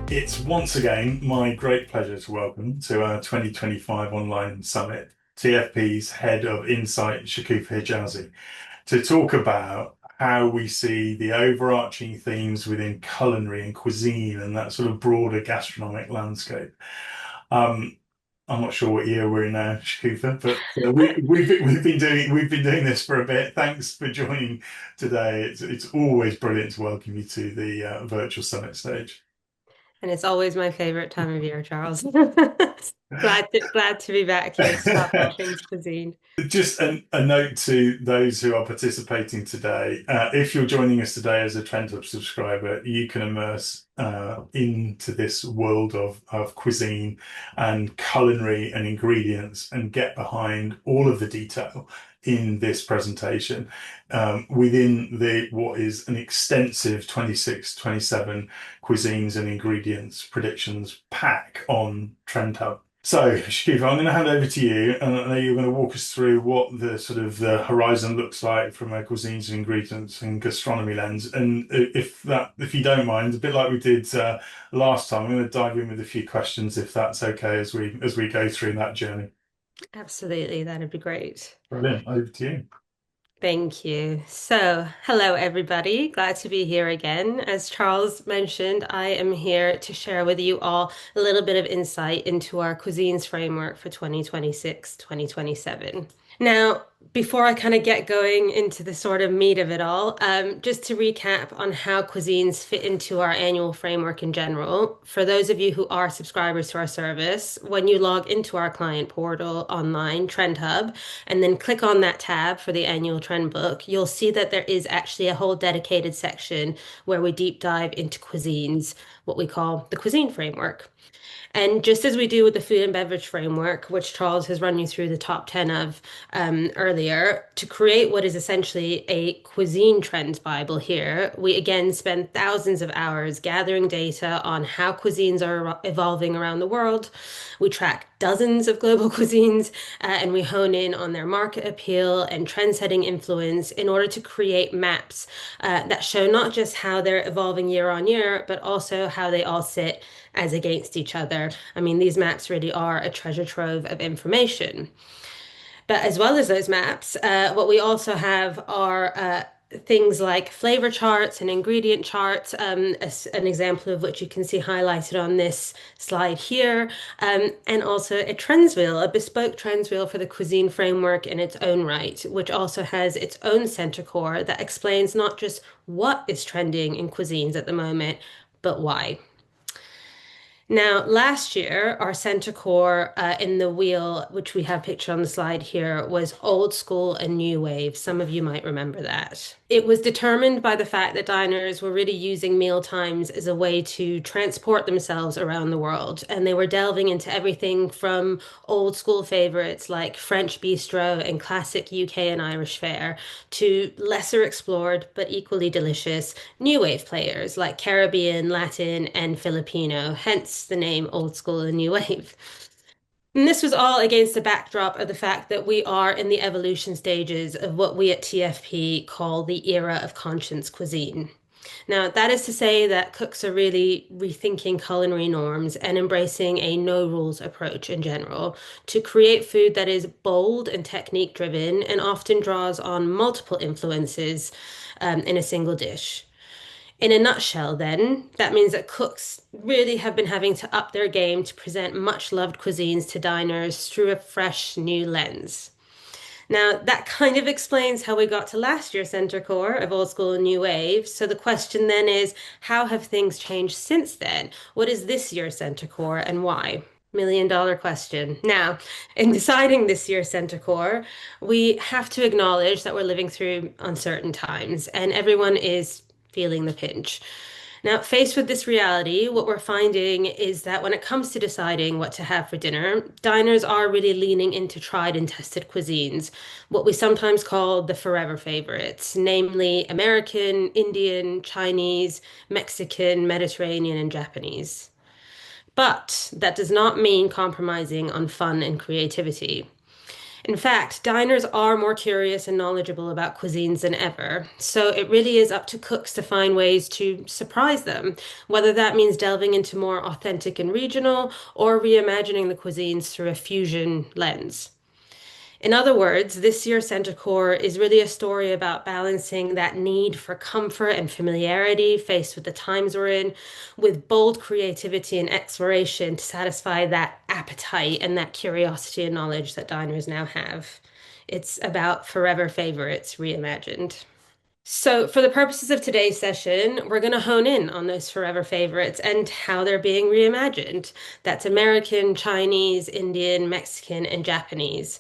It's once again my great pleasure to welcome to our 2025 online summit TFP's head of insight, Shokofeh Hejazi, to talk about how we see the overarching themes within culinary and cuisine and that sort of broader gastronomic landscape. Um, I'm not sure what year we're in now, Shokofeh, but we've been doing this for a bit. Thanks for joining today. It's always brilliant to welcome you to the virtual summit stage. And it's always my favorite time of year, Charles. Glad to be back here to talk all things cuisine. Just a note to those who are participating today. If you're joining us today as a Trend Hub subscriber, you can immerse into this world of cuisine and culinary and ingredients and get behind all of the detail in this presentation within the what is an extensive 26, 27 cuisines and ingredients predictions pack on Trend Hub. So, Shiva, I'm going to hand over to you, and I know you're going to walk us through what the sort of the horizon looks like from a cuisines and ingredients and gastronomy lens. And if you don't mind, a bit like we did last time, I'm going to dive in with a few questions, if that's okay, as we go through that journey. Absolutely, that'd be great. Brilliant. Over to you. Thank you. So, hello everybody. Glad to be here again. As Charles mentioned, I am here to share with you all a little bit of insight into our cuisines framework for 2026, 2027. Now, before I kind of get going into the sort of meat of it all, just to recap on how cuisines fit into our annual framework in general. For those of you who are subscribers to our service, when you log into our client portal online, Trend Hub, and then click on that tab for the annual trend book, you'll see that there is actually a whole dedicated section where we deep dive into cuisines, what we call the cuisine framework. And just as we do with the food and beverage framework, which Charles has run you through the top 10 of earlier, to create what is essentially a cuisine trends Bible here, we again spend thousands of hours gathering data on how cuisines are evolving around the world. We track dozens of global cuisines and we hone in on their market appeal and trend setting influence in order to create maps that show not just how they're evolving year on year, but also how they all sit as against each other. I mean, these maps really are a treasure trove of information. But as well as those maps, what we also have are things like flavor charts and ingredient charts, an example of which you can see highlighted on this slide here, and also a trends wheel, a bespoke trends wheel for the cuisine framework in its own right, which also has its own center core that explains not just what is trending in cuisines at the moment, but why. Now, last year, our center core in the wheel, which we have pictured on the slide here, was old school and new wave. Some of you might remember that. It was determined by the fact that diners were really using meal times as a way to transport themselves around the world. And they were delving into everything from old school favorites like French bistro and classic UK and Irish fare to lesser explored but equally delicious new wave players like Caribbean, Latin, and Filipino, hence the name Old School and New Wave. And this was all against the backdrop of the fact that we are in the evolution stages of what we at TFP call the era of conscience cuisine. Now, that is to say that cooks are really rethinking culinary norms and embracing a no rules approach in general to create food that is bold and technique driven and often draws on multiple influences in a single dish. In a nutshell, then, that means that cooks really have been having to up their game to present much loved cuisines to diners through a fresh new lens. Now, that kind of explains how we got to last year's center core of old school and new wave. So the question then is, how have things changed since then? What is this year's center core and why? $1 million question. Now, in deciding this year's center core, we have to acknowledge that we're living through uncertain times and everyone is feeling the pinch. Now, faced with this reality, what we're finding is that when it comes to deciding what to have for dinner, diners are really leaning into tried and tested cuisines, what we sometimes call the forever favorites, namely American, Indian, Chinese, Mexican, Mediterranean, and Japanese. But that does not mean compromising on fun and creativity. In fact, diners are more curious and knowledgeable about cuisines than ever. So it really is up to cooks to find ways to surprise them, whether that means delving into more authentic and regional or reimagining the cuisines through a fusion lens. In other words, this year's Centaur is really a story about balancing that need for comfort and familiarity faced with the times we're in, with bold creativity and exploration to satisfy that appetite and that curiosity and knowledge that diners now have. It's about forever favorites reimagined. So, for the purposes of today's session, we're going to hone in on those forever favorites and how they're being reimagined. That's American, Chinese, Indian, Mexican, and Japanese.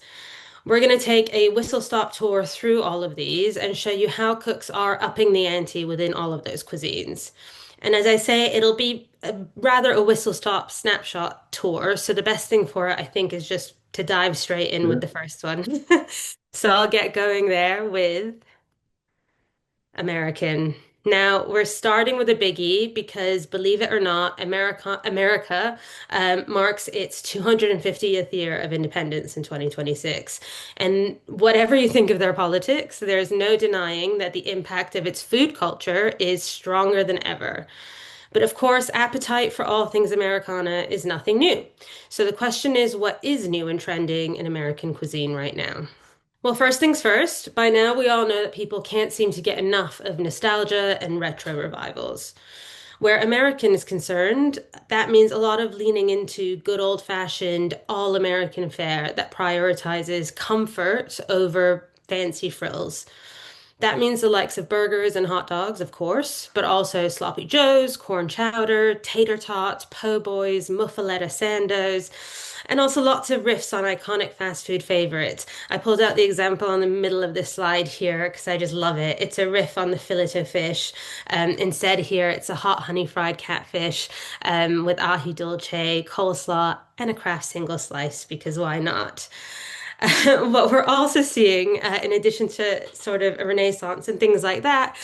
We're going to take a whistle stop tour through all of these and show you how cooks are upping the ante within all of those cuisines. And as I say, it'll be rather a whistle stop snapshot tour. So the best thing for it, I think, is just to dive straight in with Yeah. the first one. So I'll get going there with American. Now, we're starting with a biggie because, believe it or not, America marks its 250th year of independence in 2026. And whatever you think of their politics, there's no denying that the impact of its food culture is stronger than ever. But of course, appetite for all things Americana is nothing new. So the question is, what is new and trending in American cuisine right now? Well, first things first, by now we all know that people can't seem to get enough of nostalgia and retro revivals. Where American is concerned, that means a lot of leaning into good old-fashioned all-American fare that prioritizes comfort over fancy frills. That means the likes of burgers and hot dogs, of course, but also sloppy joes, corn chowder, tater tots, po' boys, muffaletta sandos, and also lots of riffs on iconic fast food favorites. I pulled out the example on the middle of this slide here because I just love it. It's a riff on the filet of fish. Instead, here it's a hot honey fried catfish with ahi dulce, coleslaw, and a Kraft single slice because why not? What we're also seeing, in addition to sort of a renaissance and things like that,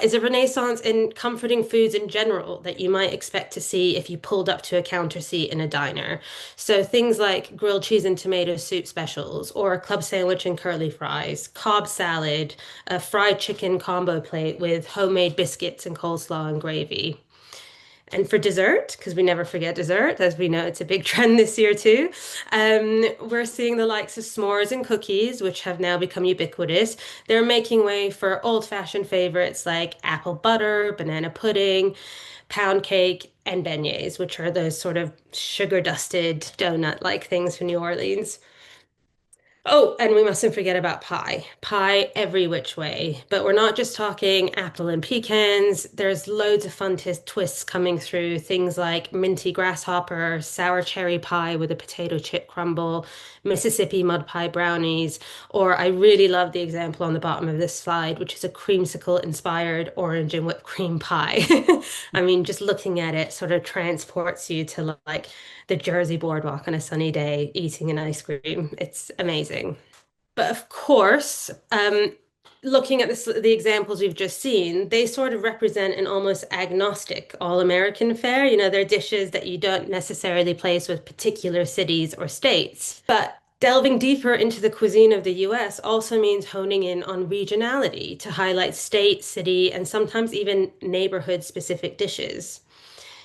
is a renaissance in comforting foods in general that you might expect to see if you pulled up to a counter seat in a diner. So things like grilled cheese and tomato soup specials, or a club sandwich and curly fries, Cobb salad, a fried chicken combo plate with homemade biscuits and coleslaw and gravy. And for dessert, because we never forget dessert, as we know it's a big trend this year too, we're seeing the likes of s'mores and cookies, which have now become ubiquitous. They're making way for old-fashioned favorites like apple butter, banana pudding, pound cake, and beignets, which are those sort of sugar-dusted donut-like things from New Orleans. Oh, and we mustn't forget about pie. Pie every which way. But we're not just talking apple and pecans. There's loads of fun twists coming through. Things like minty grasshopper, sour cherry pie with a potato chip crumble, Mississippi mud pie brownies, or I really love the example on the bottom of this slide, which is a creamsicle inspired orange and whipped cream pie. I mean, just looking at it sort of transports you to like the Jersey boardwalk on a sunny day eating an ice cream. It's amazing. But of course, looking at the examples we've just seen, they sort of represent an almost agnostic all-American fare. You know, they're dishes that you don't necessarily place with particular cities or states. But delving deeper into the cuisine of the US also means honing in on regionality to highlight state, city, and sometimes even neighborhood-specific dishes.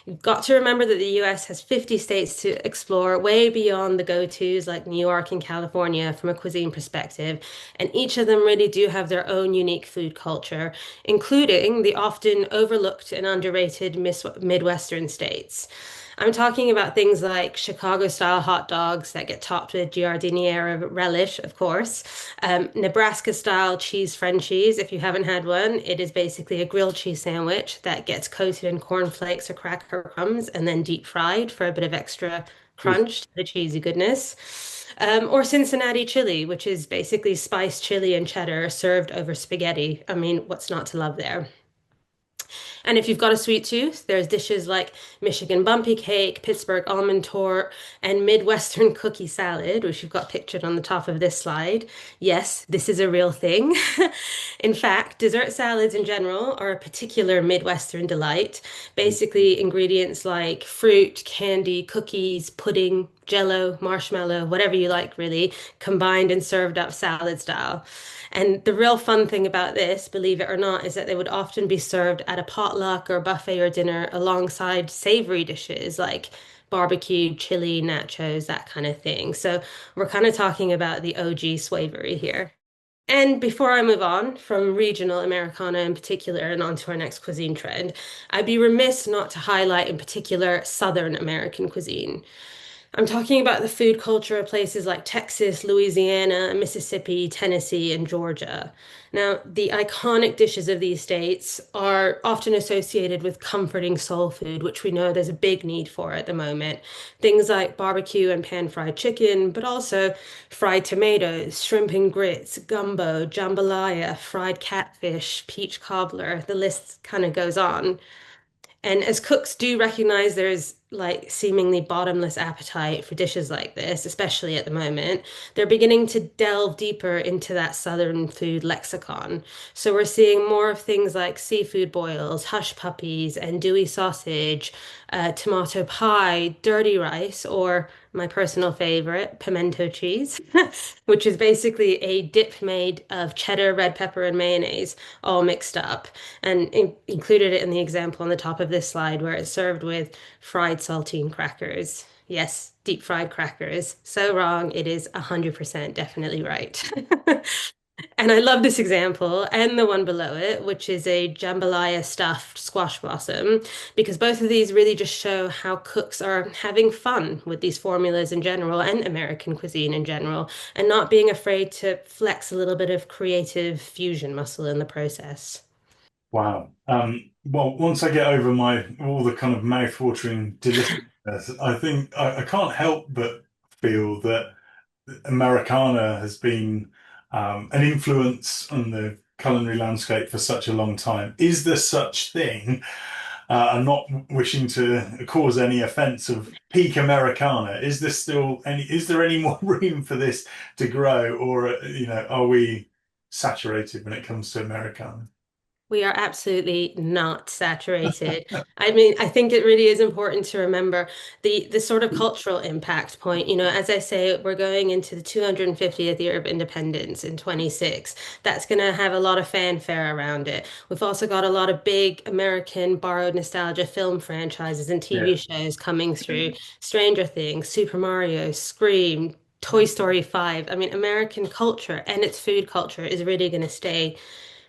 You've got to remember that the US has 50 states to explore, way beyond the go-tos like New York and California from a cuisine perspective. And each of them really do have their own unique food culture, including the often overlooked and underrated Midwestern states. I'm talking about things like Chicago-style hot dogs that get topped with giardiniera relish, of course. Nebraska-style cheese Frenchies. If you haven't had one, it is basically a grilled cheese sandwich that gets coated in cornflakes or cracker crumbs and then deep fried for a bit of extra Oof. crunch to the cheesy goodness. Or Cincinnati chili, which is basically spiced chili and cheddar served over spaghetti. I mean, what's not to love there? And if you've got a sweet tooth, there's dishes like Michigan bumpy cake, Pittsburgh almond tort, and Midwestern cookie salad, which you've got pictured on the top of this slide. Yes, this is a real thing. In fact, dessert salads in general are a particular Midwestern delight. Basically, ingredients like fruit, candy, cookies, pudding, jello, marshmallow, whatever you like, really, combined and served up salad style. And the real fun thing about this, believe it or not, is that they would often be served at a potluck or buffet or dinner alongside savory dishes like barbecue, chili, nachos, that kind of thing. So we're kind of talking about the OG savory here. And before I move on from regional Americana in particular and onto our next cuisine trend, I'd be remiss not to highlight in particular Southern American cuisine. I'm talking about the food culture of places like Texas, Louisiana, Mississippi, Tennessee, and Georgia. Now, the iconic dishes of these states are often associated with comforting soul food, which we know there's a big need for at the moment. Things like barbecue and pan-fried chicken, but also fried tomatoes, shrimp and grits, gumbo, jambalaya, fried catfish, peach cobbler. The list kind of goes on. And as cooks do recognize there's like seemingly bottomless appetite for dishes like this, especially at the moment, they're beginning to delve deeper into that Southern food lexicon. So we're seeing more of things like seafood boils, hush puppies, andouille sausage, tomato pie, dirty rice, or my personal favorite, pimento cheese, which is basically a dip made of cheddar, red pepper, and mayonnaise all mixed up and included it in the example on the top of this slide where it's served with fried saltine crackers. Yes, deep fried crackers. So wrong. It is 100% definitely right. And I love this example and the one below it, which is a jambalaya stuffed squash blossom, because both of these really just show how cooks are having fun with these formulas in general and American cuisine in general, and not being afraid to flex a little bit of creative fusion muscle in the process. Wow. Well, once I get over my all the kind of mouth-watering deliciousness, I think I can't help but feel that Americana has been an influence on the culinary landscape for such a long time. Is there such thing? I'm not wishing to cause any offense of peak Americana. Is there still any? Is there any more room for this to grow, or are we saturated when it comes to Americana? We are absolutely not saturated. I mean, I think it really is important to remember the sort of cultural impact point. You know, as I say, we're going into the 250th year of independence in 26. That's going to have a lot of fanfare around it. We've also got a lot of big American borrowed nostalgia film franchises and TV Yeah. shows coming through. Stranger Things, Super Mario, Scream, Toy Story 5. I mean, American culture and its food culture is really going to stay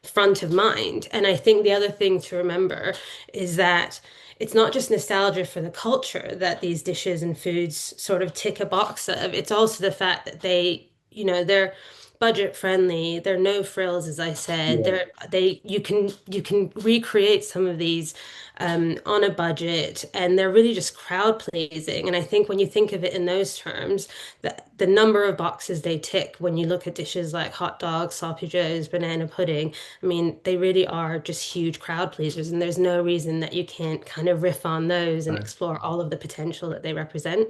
front of mind. And I think the other thing to remember is that it's not just nostalgia for the culture that these dishes and foods sort of tick a box of. It's also the fact that they're budget friendly, they're no frills, as I said. Yeah. They you can recreate some of these on a budget, and they're really just crowd pleasing. And I think when you think of it in those terms, the number of boxes they tick when you look at dishes like hot dogs, sloppy joes, banana pudding, I mean, they really are just huge crowd pleasers, and there's no reason that you can't kind of riff on those and No, explore all of the potential that they represent.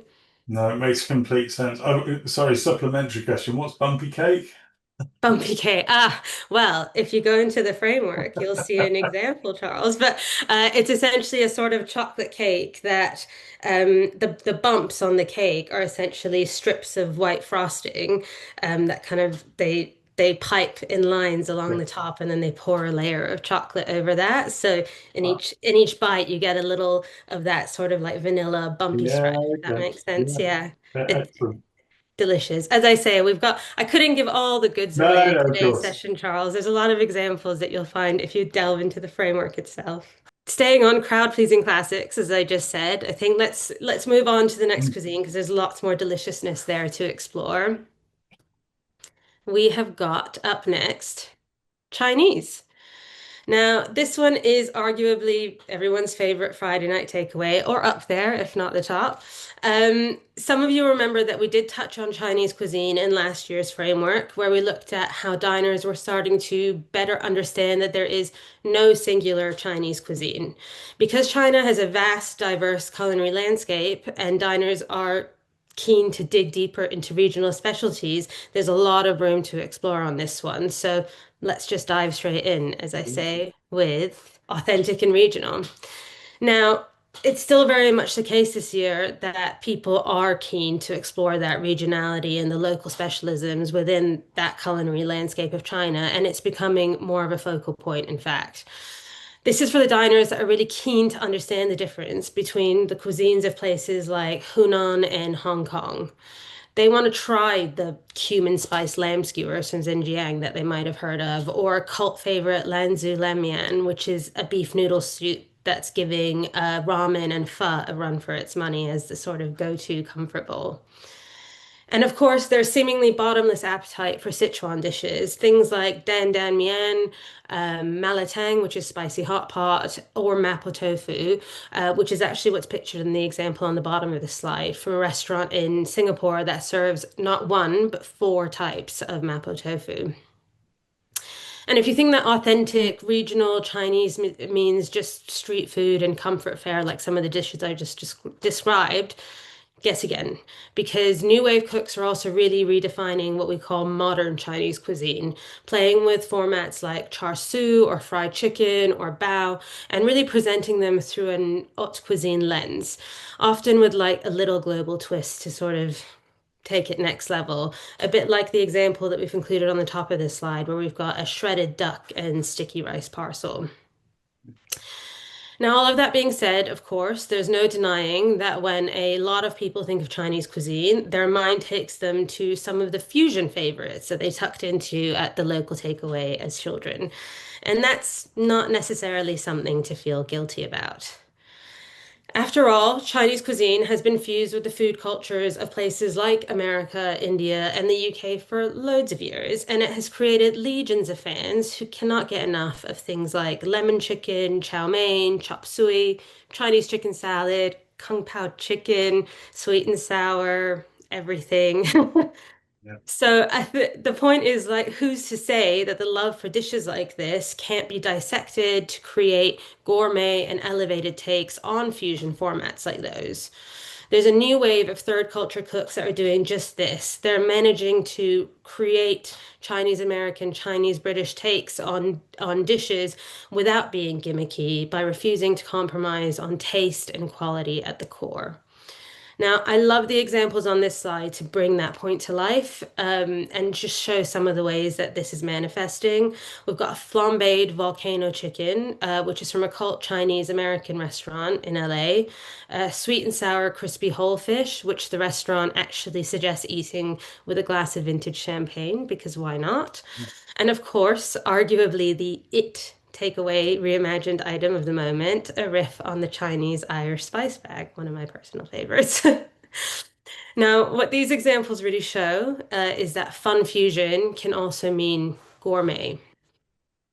no, it makes complete sense. Oh, sorry, supplementary question. What's bumpy cake? Bumpy cake. Ah, well, if you go into the framework, you'll see an example, Charles. But it's essentially a sort of chocolate cake that the bumps on the cake are essentially strips of white frosting that kind of they pipe in lines along Yeah. the top, and then they pour a layer of chocolate over that. So Wow. in each bite, you get a little of that sort of like vanilla bumpy Yeah, stretch, if that okay. makes sense. Yeah, Yeah. It, excellent. Delicious. As I say, I couldn't give all the goods No, away in no, of today's course. session, Charles. There's a lot of examples that you'll find if you delve into the framework itself. Staying on crowd-pleasing classics, as I just said, I think let's move on to the next Mm. cuisine because there's lots more deliciousness there to explore. We have got up next Chinese. Now, this one is arguably everyone's favorite Friday night takeaway, or up there, if not the top. Some of you remember that we did touch on Chinese cuisine in last year's framework, where we looked at how diners were starting to better understand that there is no singular Chinese cuisine. Because China has a vast, diverse culinary landscape, and diners are keen to dig deeper into regional specialties, there's a lot of room to explore on this one. So let's just dive straight in, as I say, with authentic and regional. Now, it's still very much the case this year that people are keen to explore that regionality and the local specialisms within that culinary landscape of China, and it's becoming more of a focal point, in fact. This is for the diners that are really keen to understand the difference between the cuisines of places like Hunan and Hong Kong. They want to try the cumin spice lamb skewers from Xinjiang that they might have heard of, or cult favorite Lanzhou Lammian, which is a beef noodle soup that's giving ramen and pho a run for its money as the sort of go-to comfort bowl. And of course, there's seemingly bottomless appetite for Sichuan dishes, things like dan dan mian, malatang, which is spicy hot pot, or mapo tofu, which is actually what's pictured in the example on the bottom of the slide from a restaurant in Singapore that serves not one, but four types of mapo tofu. And if you think that authentic regional Chinese means just street food and comfort fare, like some of the dishes I just described, guess again, because new wave cooks are also really redefining what we call modern Chinese cuisine, playing with formats like char siu or fried chicken or bao, and really presenting them through an haute cuisine lens, often with like a little global twist to sort of take it next level, a bit like the example that we've included on the top of this slide, where we've got a shredded duck and sticky rice parcel. Now, all of that being said, of course, there's no denying that when a lot of people think of Chinese cuisine, their mind takes them to some of the fusion favorites that they tucked into at the local takeaway as children. And that's not necessarily something to feel guilty about. After all, Chinese cuisine has been fused with the food cultures of places like America, India, and the UK for loads of years, and it has created legions of fans who cannot get enough of things like lemon chicken, chow mein, chop suey, Chinese chicken salad, kung pao chicken, sweet and sour, everything. Yeah. So the point is like, who's to say that the love for dishes like this can't be dissected to create gourmet and elevated takes on fusion formats like those? There's a new wave of third culture cooks that are doing just this. They're managing to create Chinese American, Chinese British takes on dishes without being gimmicky by refusing to compromise on taste and quality at the core. Now, I love the examples on this slide to bring that point to life and just show some of the ways that this is manifesting. We've got a flambéed volcano chicken, which is from a cult Chinese American restaurant in LA, sweet and sour crispy whole fish, which the restaurant actually suggests eating with a glass of vintage champagne, because why not? And of course, arguably the takeaway reimagined item of the moment, a riff on the Chinese Irish spice bag, one of my personal favorites. Now, what these examples really show is that fun fusion can also mean gourmet.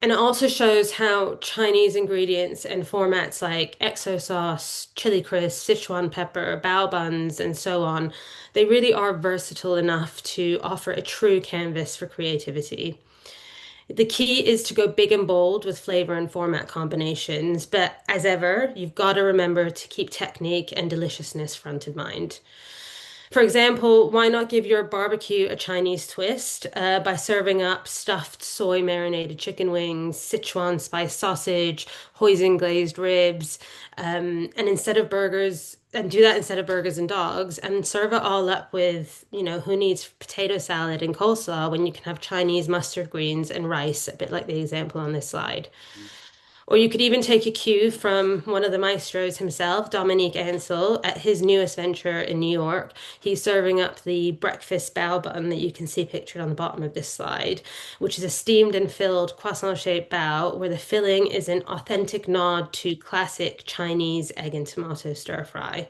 And it also shows how Chinese ingredients and formats like XO sauce, chili crisp, Sichuan pepper, bao buns, and so on, they really are versatile enough to offer a true canvas for creativity. The key is to go big and bold with flavor and format combinations, but as ever, you've got to remember to keep technique and deliciousness front of mind. For example, why not give your barbecue a Chinese twist by serving up stuffed soy marinated chicken wings, Sichuan spice sausage, hoisin glazed ribs, and instead of burgers, and do that instead of burgers and dogs, and serve it all up with, who needs potato salad and coleslaw when you can have Chinese mustard greens and rice, a bit like the example on this slide. Or you could even take a cue from one of the maestros himself, Dominique Ansel, at his newest venture in New York. He's serving up the breakfast bao bun that you can see pictured on the bottom of this slide, which is a steamed and filled croissant-shaped bao where the filling is an authentic nod to classic Chinese egg and tomato stir fry.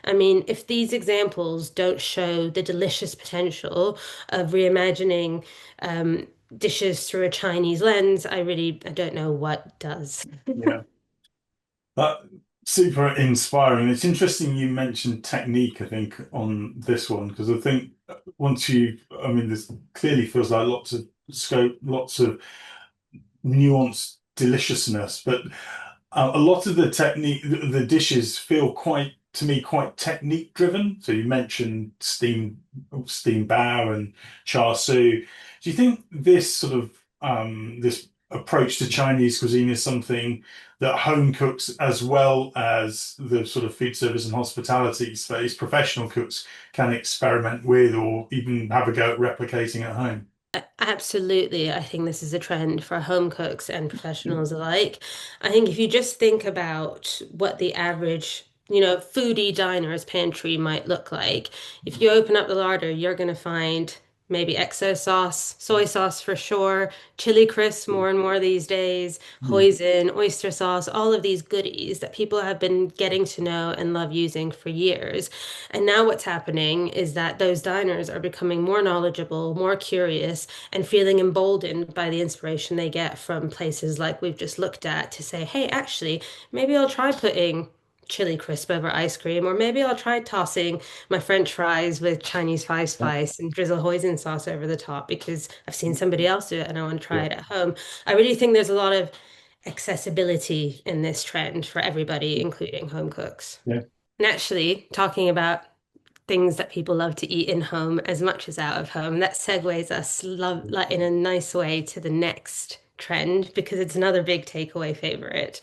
I mean, if these examples don't show the delicious potential of reimagining dishes through a Chinese lens, I don't know what does. Yeah. That super inspiring. It's interesting you mentioned technique, I think, on this one, because I think I mean, this clearly feels like lots of scope, lots of nuanced deliciousness, but a lot of the technique, the dishes feel quite, to me, quite technique driven. So you mentioned steam bao and char siu. Do you think this sort of this approach to Chinese cuisine is something that home cooks, as well as the sort of food service and hospitality space, professional cooks can experiment with, or even have a go at replicating at home? Absolutely. I think this is a trend for home cooks and professionals alike. I think if you just think about what the average, foodie diner's pantry might look like, if you open up the larder, you're going to find maybe XO sauce, soy sauce for sure, chili crisps more and more these days, Mm, hoisin, oyster sauce, all of these goodies that people have been getting to know and love using for years. And now what's happening is that those diners are becoming more knowledgeable, more curious, and feeling emboldened by the inspiration they get from places like we've just looked at to say, hey, actually, maybe I'll try putting chili crisp over ice cream, or maybe I'll try tossing my French fries with Chinese five yeah, spice and drizzle hoisin sauce over the top because I've seen somebody else do it and I want to try yeah, it at home. I really think there's a lot of accessibility in this trend for everybody, including home cooks. yeah, And actually, talking about things that people love to eat in home as much as out of home. That segues us love like in a nice way to the next trend because it's another big takeaway favorite,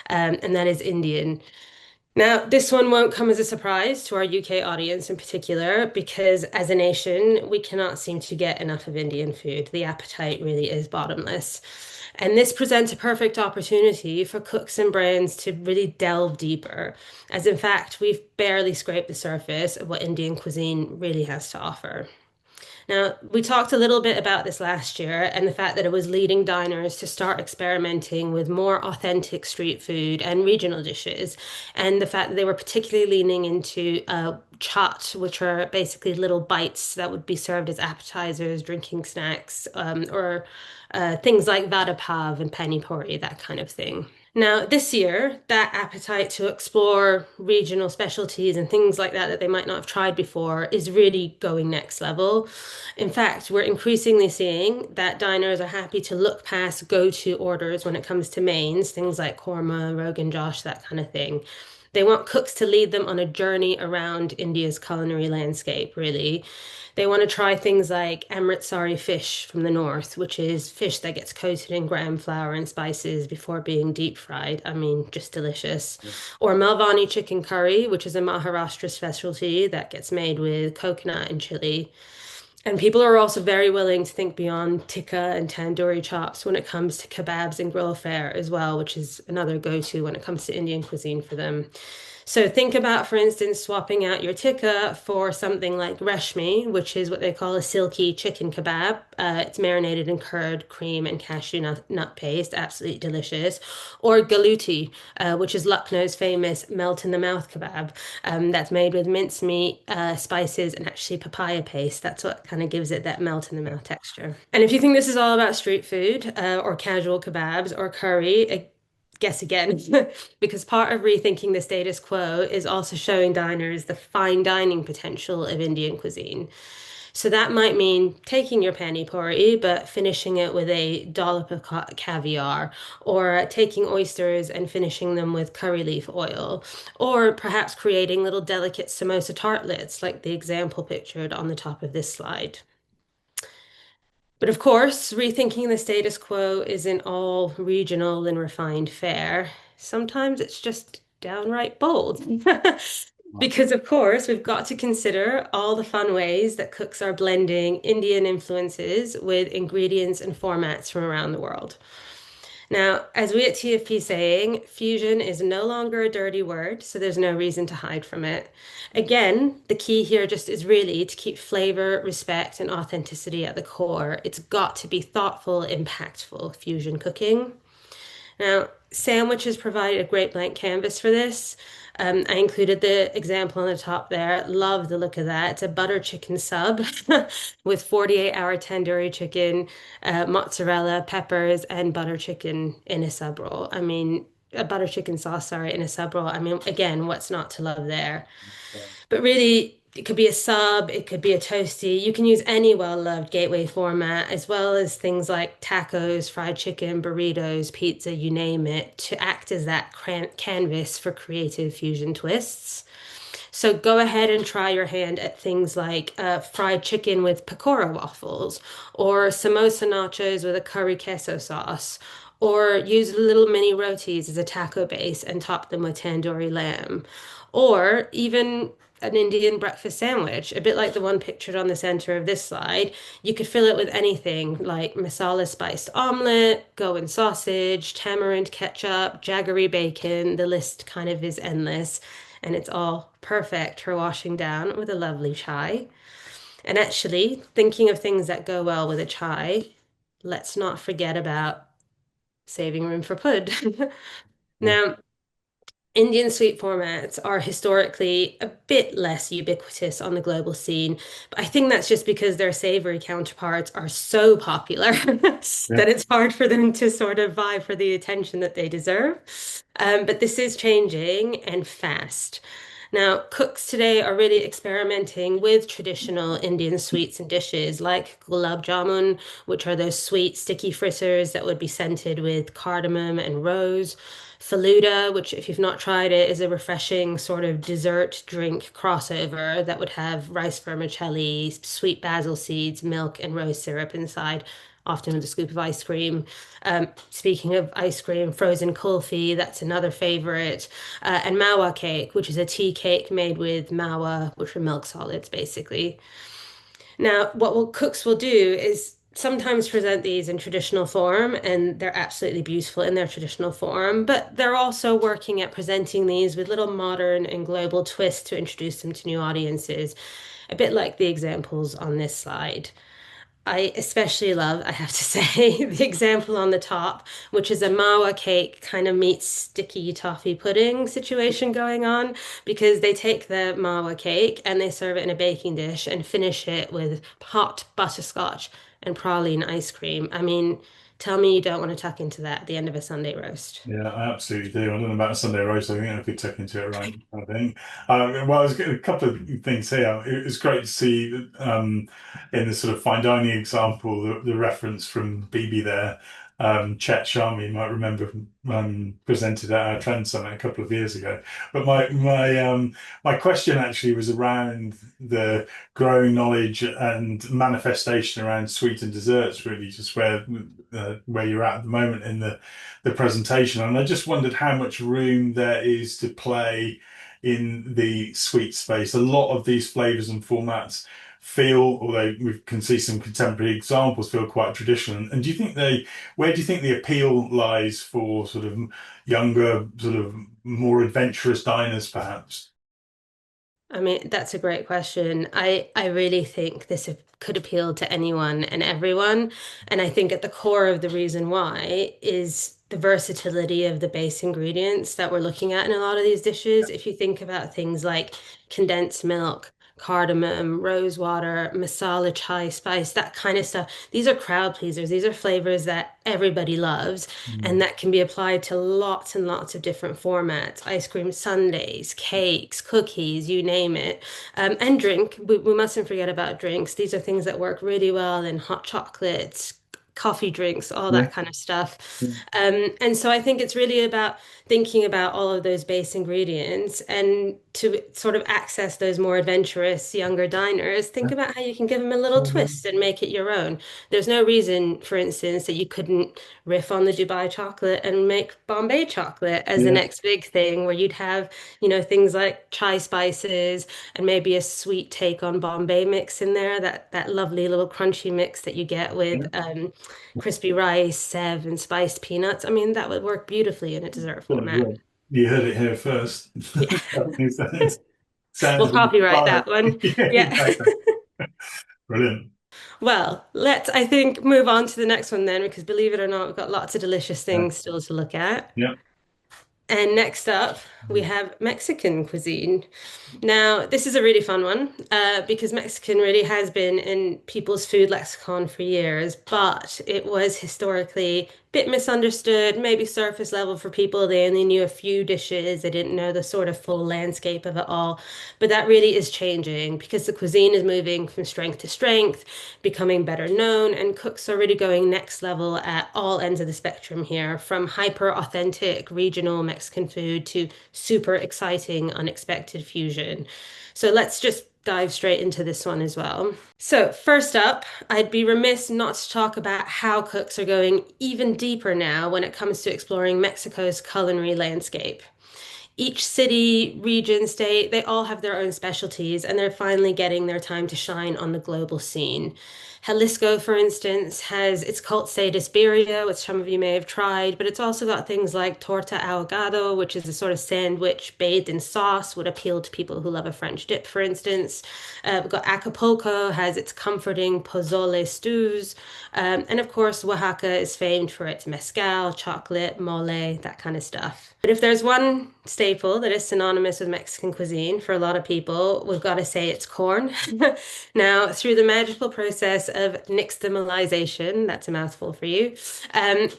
and that is Indian. Now, this one won't come as a surprise to our UK audience in particular, because as a nation, we cannot seem to get enough of Indian food. The appetite really is bottomless. And this presents a perfect opportunity for cooks and brands to really delve deeper, as in fact, we've barely scraped the surface of what Indian cuisine really has to offer. Now, we talked a little bit about this last year and the fact that it was leading diners to start experimenting with more authentic street food and regional dishes, and the fact that they were particularly leaning into chaat, which are basically little bites that would be served as appetizers, drinking snacks, or things like vada pav and pani puri, that kind of thing. Now, this year, that appetite to explore regional specialties and things like that that they might not have tried before is really going next level. In fact, we're increasingly seeing that diners are happy to look past go-to orders when it comes to mains, things like korma, Rogan Josh, that kind of thing. They want cooks to lead them on a journey around India's culinary landscape, really. They want to try things like Amritsari fish from the north, which is fish that gets coated in gram flour and spices before being deep fried. I mean, just delicious. yeah, Or Malvani chicken curry, which is a Maharashtra specialty that gets made with coconut and chili. And people are also very willing to think beyond tikka and tandoori chops when it comes to kebabs and grill fare as well, which is another go-to when it comes to Indian cuisine for them. So think about, for instance, swapping out your tikka for something like reshmi, which is what they call a silky chicken kebab. It's marinated in curd, cream, and cashew nut paste, absolutely delicious. Or galuti, which is Lucknow's famous melt in the mouth kebab, that's made with mincemeat, spices, and actually papaya paste. That's what kind of gives it that melt in the mouth texture. And if you think this is all about street food, or casual kebabs or curry, guess again, because part of rethinking the status quo is also showing diners the fine dining potential of Indian cuisine. So that might mean taking your pani puri, but finishing it with a dollop of caviar, or taking oysters and finishing them with curry leaf oil, or perhaps creating little delicate samosa tartlets like the example pictured on the top of this slide. But of course, rethinking the status quo isn't all regional and refined fare. Sometimes it's just downright bold. Because, of course, we've got to consider all the fun ways that cooks are blending Indian influences with ingredients and formats from around the world. Now, as we at TFP saying, fusion is no longer a dirty word, so there's no reason to hide from it. Again, the key here just is really to keep flavor, respect, and authenticity at the core. It's got to be thoughtful, impactful fusion cooking. Now, sandwiches provide a great blank canvas for this. I included the example on the top there. Love the look of that. It's a butter chicken sub with 48-hour tandoori chicken, mozzarella, peppers, and butter chicken in a sub roll. I mean, a butter chicken sauce, sorry, in a sub roll. I mean, again, what's not to love there? But really, it could be a sub, it could be a toasty. You can use any well-loved gateway format, as well as things like tacos, fried chicken, burritos, pizza, you name it, to act as that canvas for creative fusion twists. So go ahead and try your hand at things like fried chicken with pakora waffles, or samosa nachos with a curry queso sauce, or use little mini rotis as a taco base and top them with tandoori lamb, or even an Indian breakfast sandwich, a bit like the one pictured on the center of this slide. You could fill it with anything like masala spiced omelet, Goan sausage, tamarind ketchup, jaggery bacon. The list kind of is endless, and it's all perfect for washing down with a lovely chai. And actually, thinking of things that go well with a chai, let's not forget about saving room for pud. Yeah. Now, Indian sweet formats are historically a bit less ubiquitous on the global scene, but I think that's just because their savory counterparts are so popular Yeah. that it's hard for them to sort of vie for the attention that they deserve. But this is changing and fast. Now, cooks today are really experimenting with traditional Indian sweets and dishes like gulab jamun, which are those sweet, sticky fritters that would be scented with cardamom and rose. Faluda, which, if you've not tried it, is a refreshing sort of dessert drink crossover that would have rice vermicelli, sweet basil seeds, milk, and rose syrup inside, often with a scoop of ice cream. Speaking of ice cream, frozen kulfi, that's another favorite. And mawa cake, which is a tea cake made with mawa, which are milk solids, basically. Now, cooks will do is sometimes present these in traditional form, and they're absolutely beautiful in their traditional form, but they're also working at presenting these with little modern and global twists to introduce them to new audiences, a bit like the examples on this slide. I especially love, I have to say, the example on the top, which is a mawa cake kind of meets sticky toffee pudding situation going on, because they take the mawa cake and they serve it in a baking dish and finish it with hot butterscotch and praline ice cream. I mean, tell me you don't want to tuck into that at the end of a Sunday roast. Yeah, I absolutely do. I don't know about a Sunday roast. I think I could tuck into it right. I think. Well, I was getting a couple of things here. It was great to see in the sort of fine dining example the reference from BB there. Chet Sharma, you might remember, presented at our Trend Summit a couple of years ago. But my question actually was around the growing knowledge and manifestation around sweet and desserts, really, just where you're at the moment in the presentation. And I just wondered how much room there is to play in the sweet space. A lot of these flavors and formats feel, although we can see some contemporary examples, feel quite traditional. And do you think where do you think the appeal lies for sort of younger, sort of more adventurous diners, perhaps? I mean, that's a great question. I really think could appeal to anyone and everyone. And I think at the core of the reason why is the versatility of the base ingredients that we're looking at in a lot of these dishes. If you think about things like condensed milk, cardamom, rose water, masala chai spice, that kind of stuff. These are crowd pleasers. These are flavors that everybody loves and Mm. that can be applied to lots and lots of different formats: ice cream sundaes, cakes, cookies, you name it. And drink. We mustn't forget about drinks. These are things that work really well in hot chocolates, coffee drinks, all Yeah. that kind of stuff. And so I think it's really about thinking about all of those base ingredients and to sort of access those more adventurous younger diners, think about how you can give them a little twist and make it your own. There's no reason, for instance, that you couldn't riff on the Dubai chocolate and make Bombay chocolate as the Yeah. next big thing, where you'd have, things like chai spices and maybe a sweet take on Bombay mix in there, that lovely little crunchy mix that you get with Yeah. crispy rice, sev, and spiced peanuts. I mean, that would work beautifully in a dessert Well, format. yeah. You heard it here first. Yeah. Sounds We'll copyright inspiring. that one. Yeah, Yeah. exactly. Brilliant. Well, let's, I think, move on to the next one then, because believe it or not, we've got lots of delicious Yeah. things still to look at. Yeah. And next up, we have Mexican cuisine. Now, this is a really fun one because Mexican really has been in people's food lexicon for years, but it was historically a bit misunderstood, maybe surface level for people. They only knew a few dishes, they didn't know the sort of full landscape of it all. But that really is changing because the cuisine is moving from strength to strength, becoming better known, and cooks are really going next level at all ends of the spectrum here, from hyper authentic regional Mexican food to super exciting, unexpected fusion. So let's just dive straight into this one as well. So, first up, I'd be remiss not to talk about how cooks are going even deeper now when it comes to exploring Mexico's culinary landscape. Each city, region, state, they all have their own specialties, and they're finally getting their time to shine on the global scene. Jalisco, for instance, has its cult status birria, which some of you may have tried, but it's also got things like torta ahogado, which is a sort of sandwich bathed in sauce, would appeal to people who love a French dip, for instance. We've got Acapulco, has its comforting pozole stews. And of course, Oaxaca is famed for its mezcal, chocolate, mole, that kind of stuff. But if there's one staple that is synonymous with Mexican cuisine for a lot of people, we've got to say it's corn. Now, through the magical process of nixtamalization, that's a mouthful for you,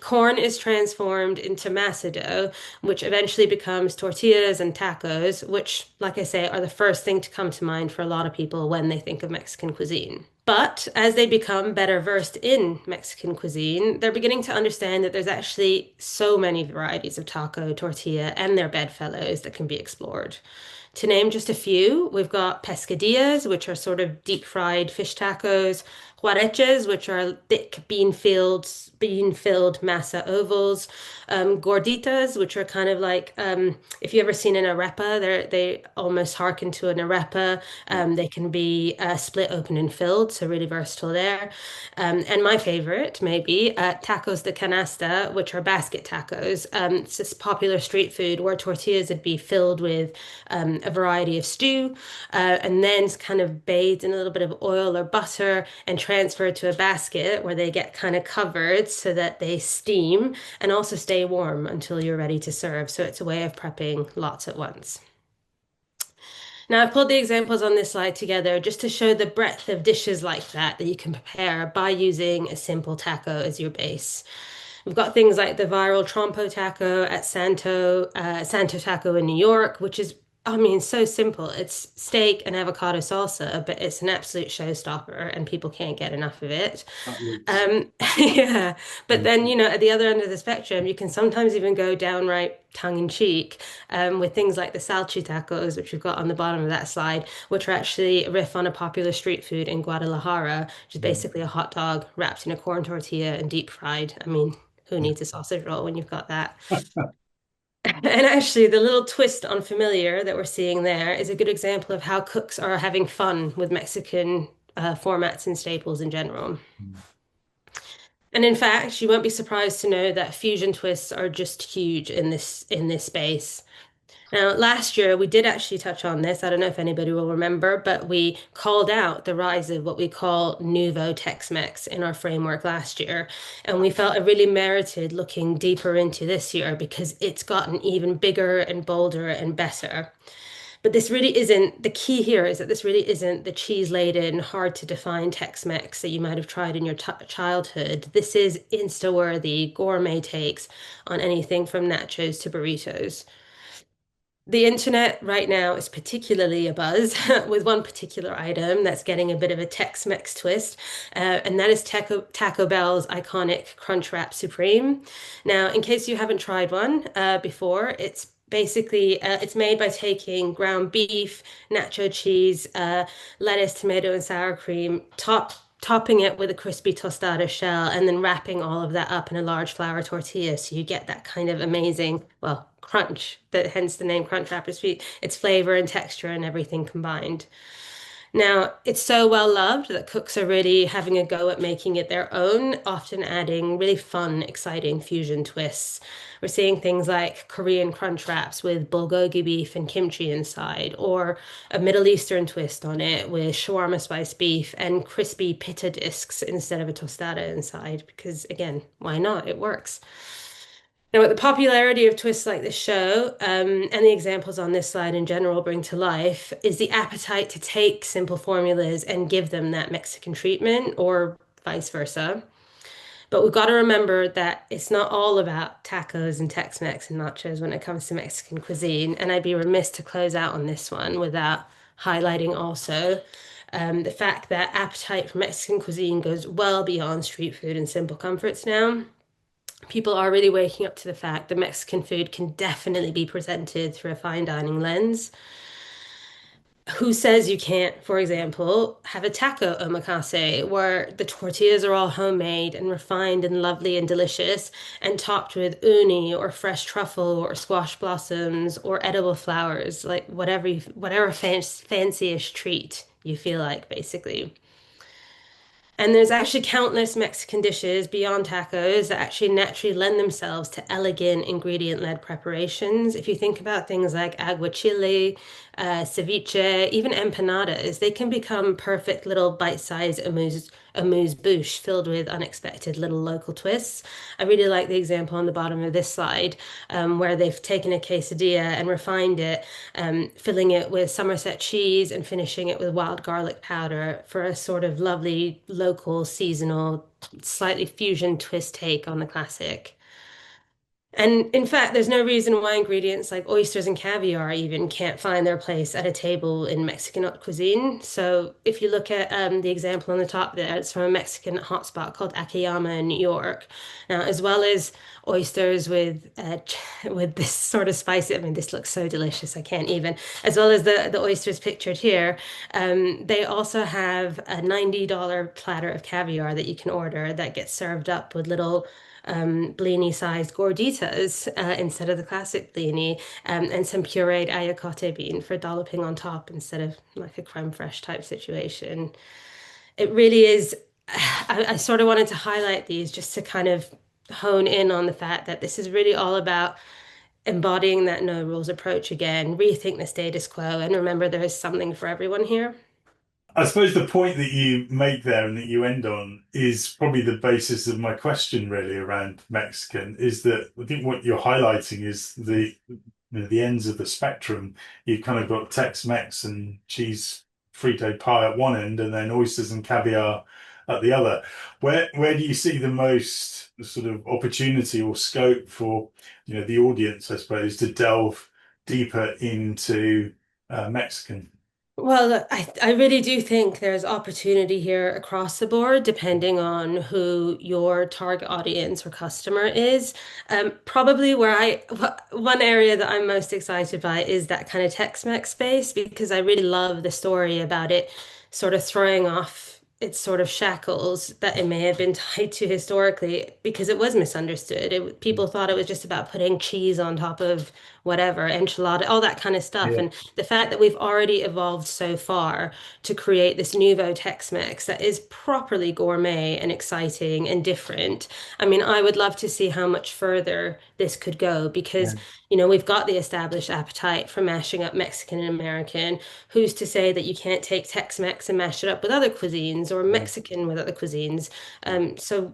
corn is transformed into masa dough, which eventually becomes tortillas and tacos, which, like I say, are the first thing to come to mind for a lot of people when they think of Mexican cuisine. But as they become better versed in Mexican cuisine, they're beginning to understand that there's actually so many varieties of taco, tortilla, and their bedfellows that can be explored. To name just a few, we've got pescadillas, which are sort of deep fried fish tacos, huareches, which are thick bean-filled masa ovals, gorditas, which are kind of like if you ever seen an arepa, they almost harken to an arepa. They can be split open and filled, so really versatile there. And my favorite, maybe, tacos de canasta, which are basket tacos. It's this popular street food where tortillas would be filled with a variety of stew, and then kind of bathed in a little bit of oil or butter and transferred to a basket where they get kind of covered so that they steam and also stay warm until you're ready to serve. So it's a way of prepping lots at once. Now, I've pulled the examples on this slide together just to show the breadth of dishes like that you can prepare by using a simple taco as your base. We've got things like the viral Trompo taco at Santo Taco in New York, which is, I mean, so simple. It's steak and avocado salsa, but it's an absolute showstopper and people can't get enough of it. That looks Um, yeah, but then, amazing. at the other end of the spectrum, you can sometimes even go downright tongue in cheek with things like the salchi tacos, which we've got on the bottom of that slide, which are actually a riff on a popular street food in Guadalajara, which is basically a hot dog wrapped in a corn tortilla and deep fried. I mean, who needs a sausage roll when you've got that? And actually, the little twist on familiar that we're seeing there is a good example of how cooks are having fun with Mexican formats and staples in general. And in fact, you won't be surprised to know that fusion twists are just huge in this space. Now, last year we did actually touch on this. I don't know if anybody will remember, but we called out the rise of what we call Nouveau Tex-Mex in our framework last year, and we felt it really merited looking deeper into this year because it's gotten even bigger and bolder and better. But this really isn't the key here is that this really isn't the cheese-laden, hard to define Tex-Mex that you might have tried in your childhood. This is Insta-worthy gourmet takes on anything from nachos to burritos. The internet right now is particularly abuzz with one particular item that's getting a bit of a Tex-Mex twist, and that is Taco Bell's iconic Crunchwrap Supreme. Now, in case you haven't tried one before, it's basically it's made by taking ground beef, nacho cheese, lettuce, tomato, and sour cream, topping it with a crispy tostada shell, and then wrapping all of that up in a large flour tortilla. So you get that kind of amazing, well, crunch, that hence the name Crunch Wrap Recipe. It's flavor and texture and everything combined. Now, it's so well loved that cooks are really having a go at making it their own, often adding really fun, exciting fusion twists. We're seeing things like Korean crunch wraps with bulgogi beef and kimchi inside, or a Middle Eastern twist on it with shawarma spice beef and crispy pita discs instead of a tostada inside, because again, why not? It works. Now, what the popularity of twists like this show, and the examples on this slide in general bring to life, is the appetite to take simple formulas and give them that Mexican treatment, or vice versa. But we've got to remember that it's not all about tacos and Tex-Mex and nachos when it comes to Mexican cuisine. And I'd be remiss to close out on this one without highlighting also the fact that appetite for Mexican cuisine goes well beyond street food and simple comforts now. People are really waking up to the fact that Mexican food can definitely be presented through a fine dining lens. Who says you can't, for example, have a taco omakase where the tortillas are all homemade and refined and lovely and delicious and topped with uni or fresh truffle or squash blossoms or edible flowers, like whatever fancy-ish treat you feel like, basically. And there's actually countless Mexican dishes beyond tacos that actually naturally lend themselves to elegant ingredient-led preparations. If you think about things like aguachile, ceviche, even empanadas, they can become perfect little bite-sized amuse-bouche filled with unexpected little local twists. I really like the example on the bottom of this slide, where they've taken a quesadilla and refined it, filling it with Somerset cheese and finishing it with wild garlic powder for a sort of lovely local, seasonal, slightly fusion twist take on the classic. And in fact, there's no reason why ingredients like oysters and caviar even can't find their place at a table in Mexican haute cuisine. So if you look at the example on the top there, it's from a Mexican hotspot called Akiyama in New York. Now, as well as oysters with this sort of spicy, I mean, this looks so delicious, I can't even. As well as the oysters pictured here, they also have a $90 platter of caviar that you can order that gets served up with little blini-sized gorditas instead of the classic blini, and some pureed ayacote bean for dolloping on top instead of like a creme fraiche type situation. It really is. I sort of wanted to highlight these just to kind of hone in on the fact that this is really all about embodying that no rules approach again, rethink the status quo, and remember there is something for everyone here. I suppose the point that you make there and that you end on is probably the basis of my question really around Mexican is that I think what you're highlighting is the ends of the spectrum. You've kind of got Tex-Mex and cheese frito pie at one end and then oysters and caviar at the other. Where do you see the most sort of opportunity or scope for, the audience, I suppose, to delve deeper into Mexican? Well, I really do think there's opportunity here across the board, depending on who your target audience or customer is. Probably one area that I'm most excited by is that kind of Tex-Mex space because I really love the story about it sort of throwing off its sort of shackles that it may have been tied to historically because it was misunderstood. People thought it was just about putting cheese on top of whatever, enchilada, all that kind of stuff. Yeah. And the fact that we've already evolved so far to create this nouveau Tex-Mex that is properly gourmet and exciting and different. I mean, I would love to see how much further this could go because, Yeah. we've got the established appetite for mashing up Mexican and American. Who's to say that you can't take Tex-Mex and mash it up with other cuisines or Yeah. Mexican with other cuisines? So,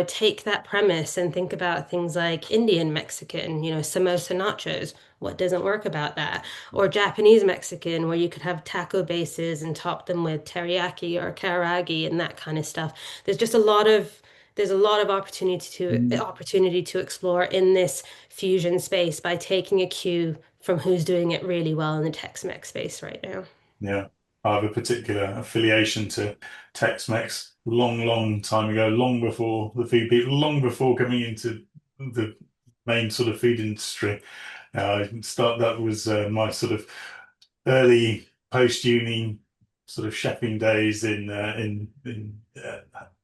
take that premise and think about things like Indian Mexican, samosa nachos. What doesn't work about that? Or Japanese Mexican, where you could have taco bases and top them with teriyaki or karagi and that kind of stuff. There's just a lot of Mm. opportunity to explore in this fusion space by taking a cue from who's doing it really well in the Tex-Mex space right now. Yeah, I have a particular affiliation to Tex-Mex long, long time ago, long before the food people, long before coming into the main sort of food industry. That was my sort of early post-uni sort of chefing days in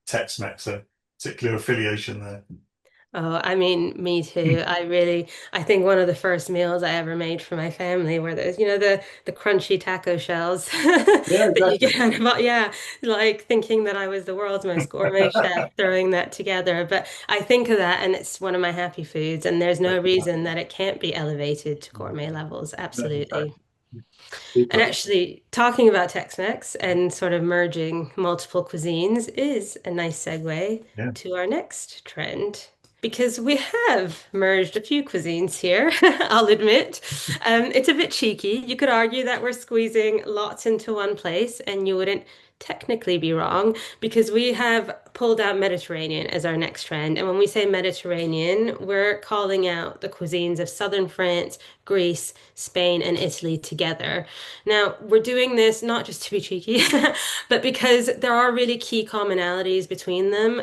Tex-Mex, so particular affiliation there. Oh, I mean, me too. I think one of the first meals I ever made for my family were those, the crunchy taco shells Yeah, that you exactly. get out of, yeah, like thinking that I was the world's most gourmet chef throwing that together. But I think of that and it's one of my happy foods, and there's no reason that it can't be elevated to gourmet levels. No, Absolutely. exactly. And Super. actually, talking about Tex-Mex and sort of merging multiple cuisines is a nice segue Yeah. to our next trend. because we have merged a few cuisines here, I'll admit. It's a bit cheeky. You could argue that we're squeezing lots into one place, and you wouldn't technically be wrong because we have pulled out Mediterranean as our next trend. And when we say Mediterranean, we're calling out the cuisines of southern France, Greece, Spain, and Italy together. Now, we're doing this not just to be cheeky, but because there are really key commonalities between them,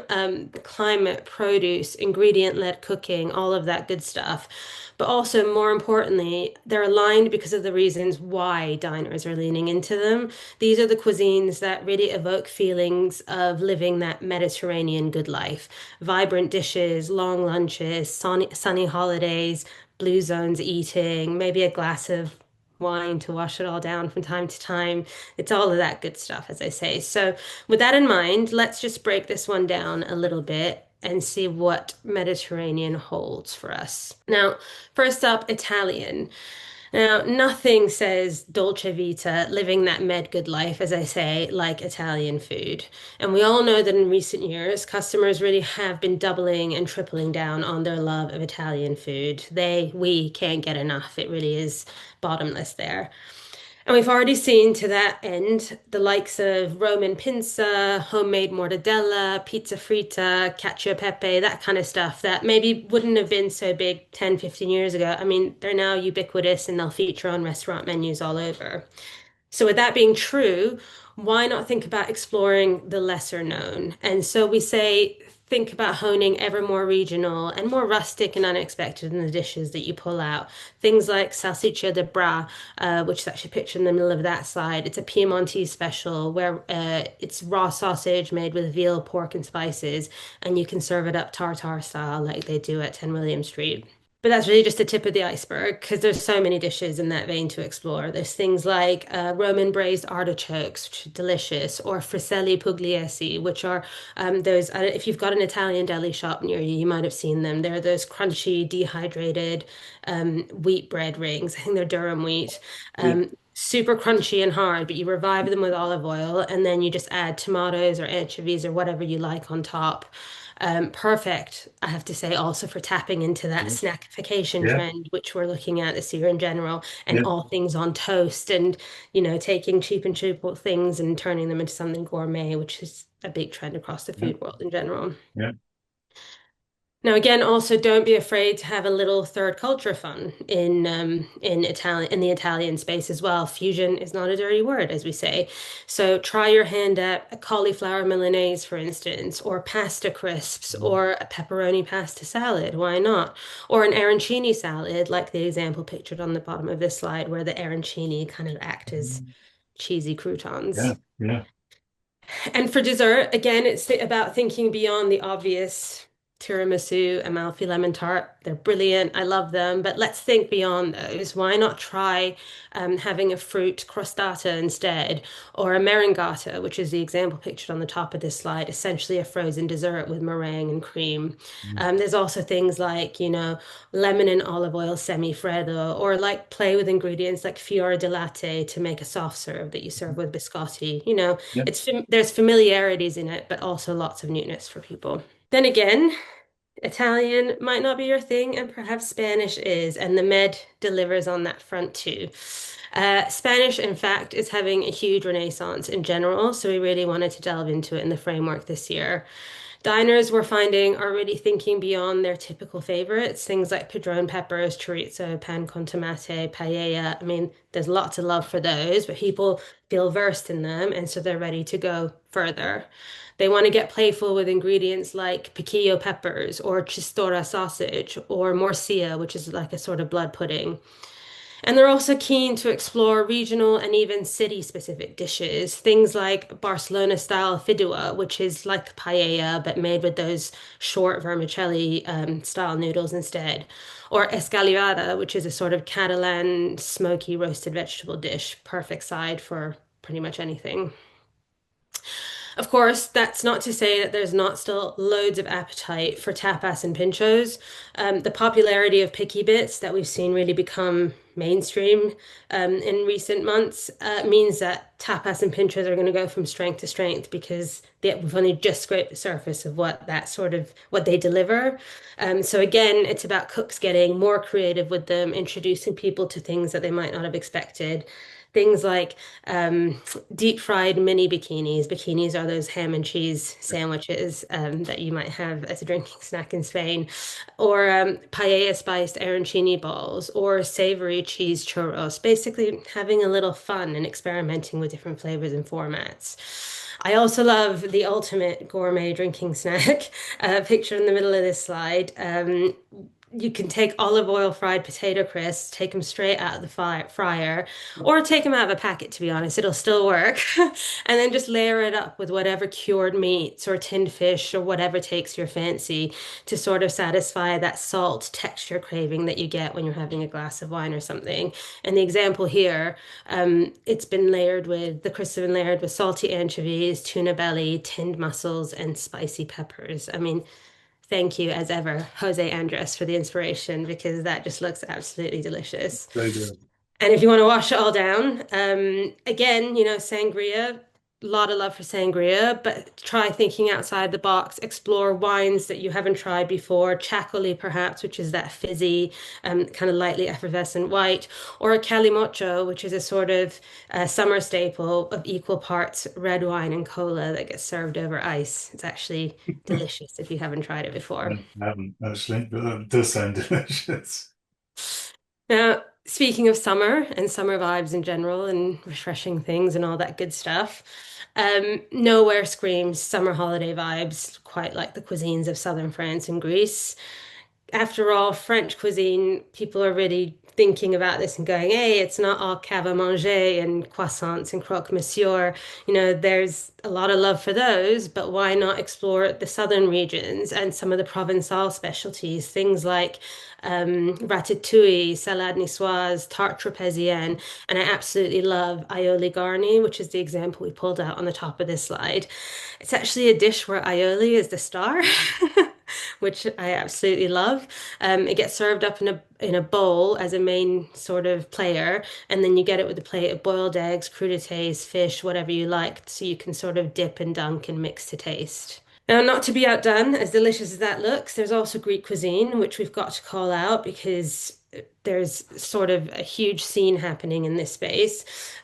climate, produce, ingredient-led cooking, all of that good stuff. But also, more importantly, they're aligned because of the reasons why diners are leaning into them. These are the cuisines that really evoke feelings of living that Mediterranean good life. Vibrant dishes, long lunches, sunny holidays, blue zones eating, maybe a glass of wine to wash it all down from time to time. It's all of that good stuff, as I say. So, with that in mind, let's just break this one down a little bit and see what Mediterranean holds for us. Now, first up, Italian. Now, nothing says dolce vita, living that med good life, as I say, like Italian food. And we all know that in recent years, customers really have been doubling and tripling down on their love of Italian food. We can't get enough. It really is bottomless there. And we've already seen to that end the likes of Roman pinza, homemade mortadella, pizza frita, cacio e pepe, that kind of stuff that maybe wouldn't have been so big 10, 15 years ago. I mean, they're now ubiquitous and they'll feature on restaurant menus all over. So, with that being true, why not think about exploring the lesser known? And so we say, think about honing ever more regional and more rustic and unexpected in the dishes that you pull out. Things like salsiccia de bra, which is actually pictured in the middle of that slide. It's a Piemontese special where it's raw sausage made with veal, pork, and spices, and you can serve it up tartare style like they do at 10 William Street. But that's really just the tip of the iceberg because there's so many dishes in that vein to explore. There's things like Roman braised artichokes, which are delicious, or friselli pugliesi, which are those, if you've got an Italian deli shop near you, you might have seen them. They're those crunchy, dehydrated wheat bread rings. I think they're Durham wheat. Yeah. Super crunchy and hard, but you revive them with olive oil and then you just add tomatoes or anchovies or whatever you like on top. Perfect, I have to say, also for tapping into that snackification Yeah. trend, which we're looking at this year in general, and Yeah. all things on toast, and taking cheap and cheap things and turning them into something gourmet, which is a big trend across the Yeah. food world in general. Yeah. Now, again, also don't be afraid to have a little third culture fun in the Italian space as well. Fusion is not a dirty word, as we say. So try your hand at a cauliflower Milanese, for instance, or pasta crisps, or a pepperoni pasta salad. Why not? Or an arancini salad, like the example pictured on the bottom of this slide, where the arancini kind of act as cheesy Yeah. croutons. Yeah. And for dessert, again, it's about thinking beyond the obvious. Tiramisu, Amalfi lemon tart, they're brilliant. I love them. But let's think beyond those. Why not try having a fruit crostata instead, or a merengata, which is the example pictured on the top of this slide, essentially a frozen dessert with meringue and cream. There's also things like, lemon and olive oil semi-freddo, or like play with ingredients like fior di latte to make a soft serve that you serve with biscotti. Yeah. There's familiarities in it, but also lots of newness for people. Then again, Italian might not be your thing, and perhaps Spanish is, and the Med delivers on that front too. Spanish, in fact, is having a huge renaissance in general, so we really wanted to delve into it in the framework this year. Diners we're finding are really thinking beyond their typical favorites, things like padron peppers, chorizo, pan con tomate, paella. I mean, there's lots of love for those, but people feel versed in them, and so they're ready to go further. They want to get playful with ingredients like piquillo peppers or chistorra sausage or morcilla, which is like a sort of blood pudding. And they're also keen to explore regional and even city-specific dishes, things like Barcelona-style fideuà, which is like paella but made with those short vermicelli style noodles instead, or escalivada, which is a sort of Catalan smoky roasted vegetable dish, perfect side for pretty much anything. Of course, that's not to say that there's not still loads of appetite for tapas and pinchos. The popularity of picky bits that we've seen really become mainstream in recent months, means that tapas and pinchos are going to go from strength to strength because we've only just scraped the surface of what that sort of what they deliver. So again, it's about cooks getting more creative with them, introducing people to things that they might not have expected. Things like deep fried mini bikinis. Bikinis are those ham and cheese sandwiches that you might have as a drinking snack in Spain, or paella spiced arancini balls, or savory cheese churros. Basically, having a little fun and experimenting with different flavors and formats. I also love the ultimate gourmet drinking snack, picture in the middle of this slide. You can take olive oil fried potato crisps, take them straight out of the fryer, or take them out of a packet, to be honest, it'll still work. And then just layer it up with whatever cured meats or tinned fish or whatever takes your fancy to sort of satisfy that salt texture craving that you get when you're having a glass of wine or something. And the example here, the crisps have been layered with salty anchovies, tuna belly, tinned mussels, and spicy peppers. I mean, thank you as ever, Jose Andres, for the inspiration because that just looks absolutely delicious. Very good. And if you want to wash it all down, again, sangria, a lot of love for sangria, but try thinking outside the box, explore wines that you haven't tried before, Chacoli perhaps, which is that fizzy, kind of lightly effervescent white, or a calimocho, which is a sort of summer staple of equal parts red wine and cola that gets served over ice. It's actually delicious if you haven't tried it before. I haven't actually, but that does sound delicious. Now, speaking of summer and summer vibes in general and refreshing things and all that good stuff, nowhere screams summer holiday vibes quite like the cuisines of southern France and Greece. After all, French cuisine, people are really thinking about this and going, hey, it's not all cave à manger and croissants and croque monsieur. There's a lot of love for those, but why not explore the southern regions and some of the Provençal specialties, things like ratatouille, salade niçoise, tarte tropézienne, and I absolutely love aioli garni, which is the example we pulled out on the top of this slide. It's actually a dish where aioli is the star, which I absolutely love. It gets served up in a bowl as a main sort of player, and then you get it with a plate of boiled eggs, crudités, fish, whatever you like, so you can sort of dip and dunk and mix to taste. Now, not to be outdone, as delicious as that looks, there's also Greek cuisine, which we've got to call out because there's sort of a huge scene happening in this space.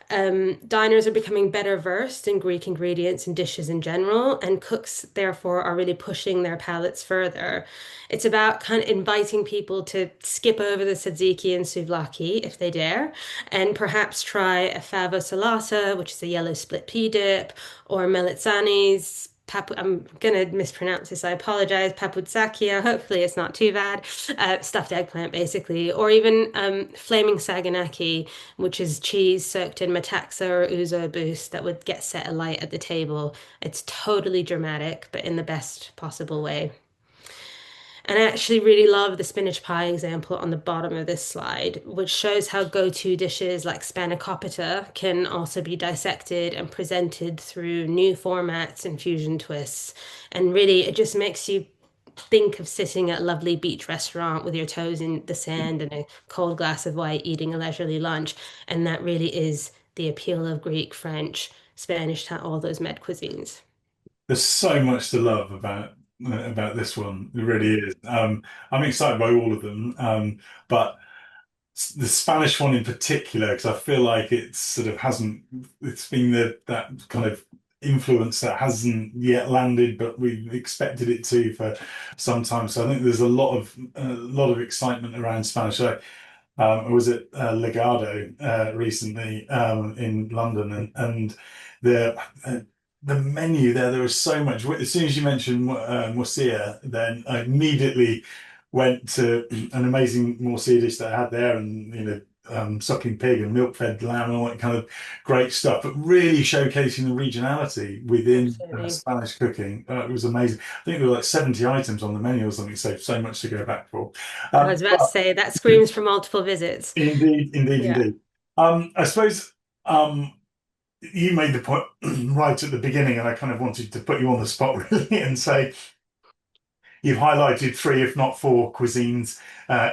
Diners are becoming better versed in Greek ingredients and dishes in general, and cooks, therefore, are really pushing their palates further. It's about kind of inviting people to skip over the tzatziki and souvlaki if they dare, and perhaps try a favo salata, which is a yellow split pea dip, or melitzani's I'm gonna mispronounce this. I apologize. Paputsakia. Hopefully, it's not too bad. Stuffed eggplant, basically, or even flaming saganaki, which is cheese soaked in metaxa or ouzo boost that would get set alight at the table. It's totally dramatic, but in the best possible way. And I actually really love the spinach pie example on the bottom of this slide, which shows how go-to dishes like spanakopita can also be dissected and presented through new formats and fusion twists. And really, it just makes you think of sitting at a lovely beach restaurant with your toes in the sand and a cold glass of white, eating a leisurely lunch. And that really is the appeal of Greek, French, Spanish, all those med cuisines. There's so much to love about this one. It really is. I'm excited by all of them, but the Spanish one in particular, because I feel like it's sort of hasn't. It's been that kind of influence that hasn't yet landed, but we've expected it to for some time. So I think there's a lot of excitement around Spanish. I was at Legado recently in London, and the uh, the menu there was so much. As soon as you mentioned Murcia, then I immediately went to an amazing Murcia dish that I had there, and sucking pig and milk-fed lamb and all that kind of great stuff. But really showcasing the regionality within Absolutely. Spanish cooking, it was amazing. I think there were like 70 items on the menu or something, so much to go back for. I was about to But say that screams for multiple visits. indeed, indeed, Yeah. indeed. I suppose you made the point right at the beginning, and I kind of wanted to put you on the spot really and say, you've highlighted three, if not four, cuisines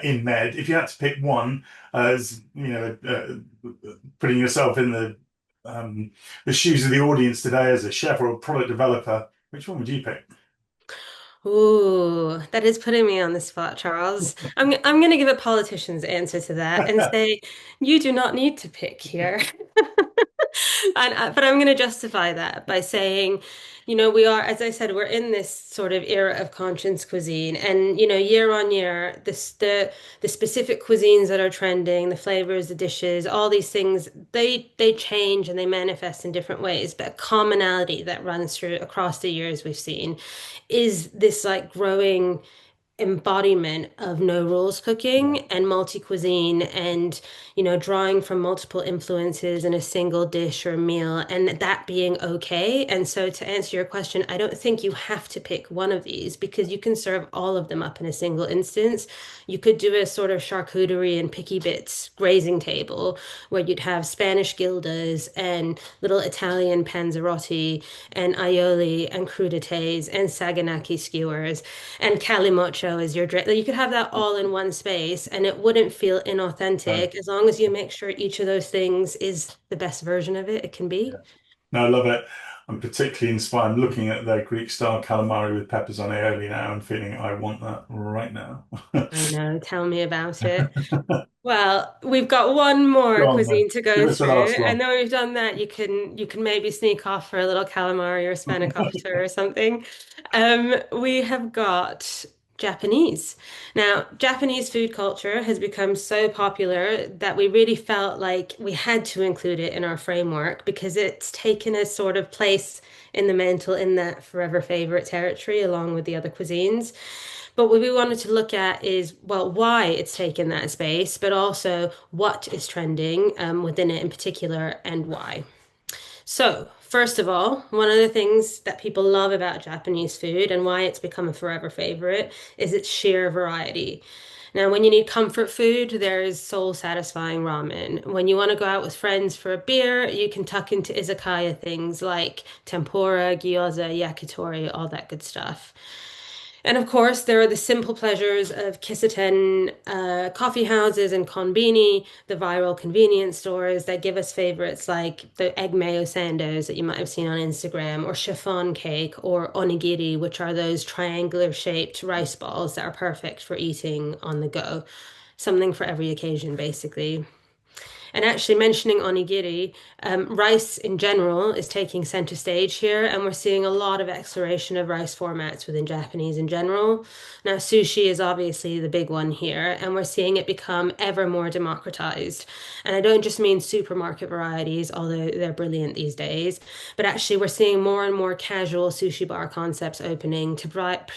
in Med. If you had to pick one, as you know, putting yourself in the shoes of the audience today as a chef or a product developer, which one would you pick? Ooh, that is putting me on the spot, Charles. I'm going to give a politician's answer to that and say you do not need to pick here. But I'm going to justify that by saying, we are, as I said, we're in this sort of era of conscious cuisine, and year on year, the specific cuisines that are trending, the flavors, the dishes, all these things, they change and they manifest in different ways. But a commonality that runs through across the years we've seen is this like growing embodiment of no rules cooking and multi-cuisine and drawing from multiple influences in a single dish or meal and that being okay. And so to answer your question, I don't think you have to pick one of these because you can serve all of them up in a single instance. You could do a sort of charcuterie and picky bits grazing table where you'd have Spanish gildas and little Italian panzerotti and aioli and crudités and saganaki skewers and calimocho as your drink. You could have that all in one space and it wouldn't feel No, inauthentic as long as you make sure each of those things is the best version of it can yeah. be. No, I love it. I'm particularly inspired. I'm looking at their Greek style calamari with peppers on aioli now and feeling I want that right now. I know, tell me about it. Well, we've got one more Go on then. cuisine to Give go us the through, last and one. then we've done that. You can maybe sneak off for a little calamari or spanakopita or something. We have got Japanese. Now, Japanese food culture has become so popular that we really felt like we had to include it in our framework because it's taken a sort of place in the mental in that forever favorite territory along with the other cuisines. But what we wanted to look at is, well, why it's taken that space, but also what is trending within it in particular and why. So, first of all, one of the things that people love about Japanese food and why it's become a forever favorite is its sheer variety. Now, when you need comfort food, there's soul-satisfying ramen. When you want to go out with friends for a beer, you can tuck into izakaya things like tempura, gyoza, yakitori, all that good stuff. And of course, there are the simple pleasures of Kissaten coffee houses and konbini, the viral convenience stores that give us favorites like the egg mayo sandos that you might have seen on Instagram, or chiffon cake, or onigiri, which are those triangular shaped rice balls that are perfect for eating on the go. Something for every occasion, basically. And actually, mentioning onigiri, rice in general is taking center stage here, and we're seeing a lot of exploration of rice formats within Japanese in general. Now, sushi is obviously the big one here, and we're seeing it become ever more democratized. And I don't just mean supermarket varieties, although they're brilliant these days, but actually, we're seeing more and more casual sushi bar concepts opening to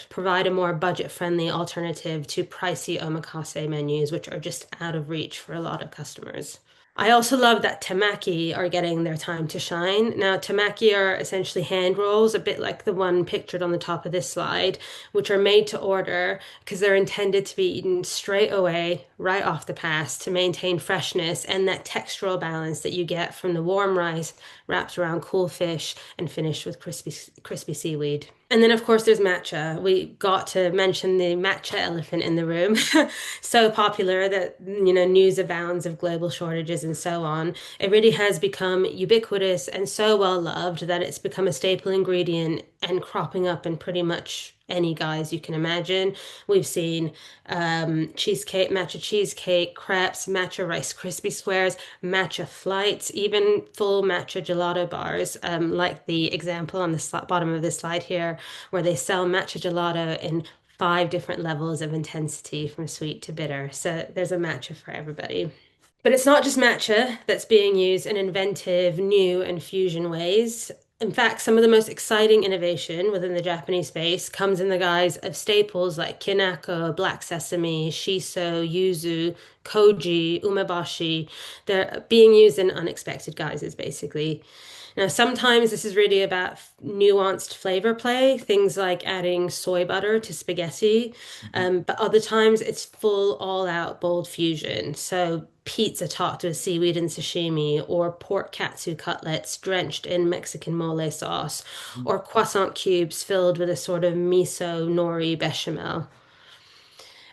provide a more budget-friendly alternative to pricey omakase menus, which are just out of reach for a lot of customers. I also love that temaki are getting their time to shine. Now, temaki are essentially hand rolls, a bit like the one pictured on the top of this slide, which are made to order because they're intended to be eaten straight away, right off the pass, to maintain freshness and that textural balance that you get from the warm rice wrapped around cool fish and finished with crispy seaweed. And then, of course, there's matcha. We got to mention the matcha elephant in the room. So popular that, news abounds of global shortages and so on. It really has become ubiquitous and so well loved that it's become a staple ingredient and cropping up in pretty much any guise you can imagine. We've seen cheesecake, matcha cheesecake, crepes, matcha Rice Krispie squares, matcha flights, even full matcha gelato bars, like the example on the bottom of this slide here, where they sell matcha gelato in five different levels of intensity from sweet to bitter. So there's a matcha for everybody. But it's not just matcha that's being used in inventive, new, and fusion ways. In fact, some of the most exciting innovation within the Japanese space comes in the guise of staples like kinako, black sesame, shiso, yuzu, koji, umeboshi. They're being used in unexpected guises, basically. Now, sometimes this is really about nuanced flavor play, things like adding soy butter to spaghetti. Mhm. But other times it's full, all-out, bold fusion. So pizza topped with seaweed and sashimi, or pork katsu cutlets drenched in Mexican mole sauce, or croissant cubes filled with a sort of miso nori bechamel.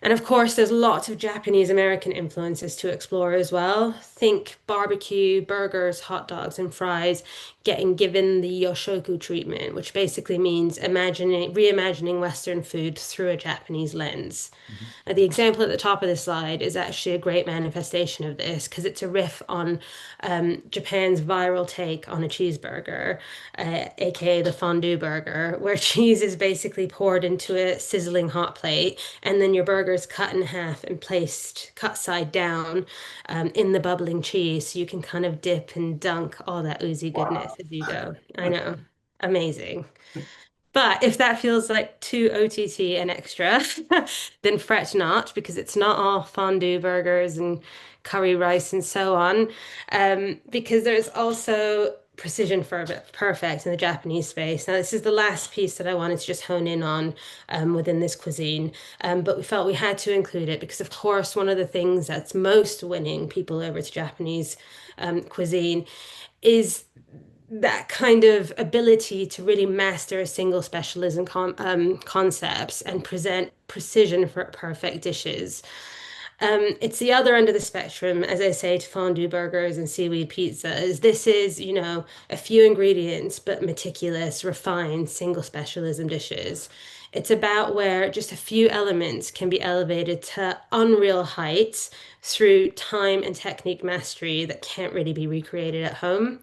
And of course, there's lots of Japanese American influences to explore as well. Think barbecue, burgers, hot dogs, and fries getting given the yoshoku treatment, which basically means reimagining Western food through a Japanese lens. Mhm. The example at the top of this slide is actually a great manifestation of this because it's a riff on Japan's viral take on a cheeseburger, aka the fondue burger, where cheese is basically poured into a sizzling hot plate, and then your burger is cut in half and placed cut side down in the bubbling cheese, so you can kind of dip and dunk all that oozy goodness Wow. as you go. I know, amazing. But if that feels like too OTT and extra, then fret not, because it's not all fondue burgers and curry rice and so on. Because there's also precision for perfect in the Japanese space. Now, this is the last piece that I wanted to just hone in on within this cuisine. But we felt we had to include it because, of course, one of the things that's most winning people over to Japanese cuisine is that kind of ability to really master a single specialism concepts and present precision for perfect dishes. It's the other end of the spectrum, as I say, to fondue burgers and seaweed pizzas. This is, a few ingredients, but meticulous, refined, single specialism dishes. It's about where just a few elements can be elevated to unreal heights through time and technique mastery that can't really be recreated at home.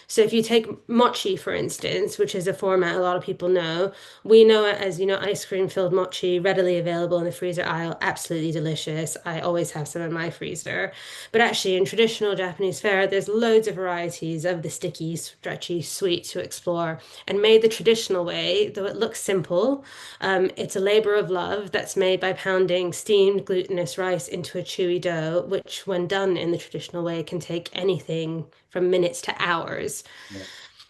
So if you take mochi, for instance, which is a format a lot of people know, we know it as, ice cream filled mochi, readily available in the freezer aisle, absolutely delicious. I always have some in my freezer. But actually, in traditional Japanese fare, there's loads of varieties of the sticky, stretchy sweet to explore. And made the traditional way, though it looks simple, it's a labor of love that's made by pounding steamed glutinous rice into a chewy dough, which, when done in the traditional way, can take anything from minutes to hours. Yeah.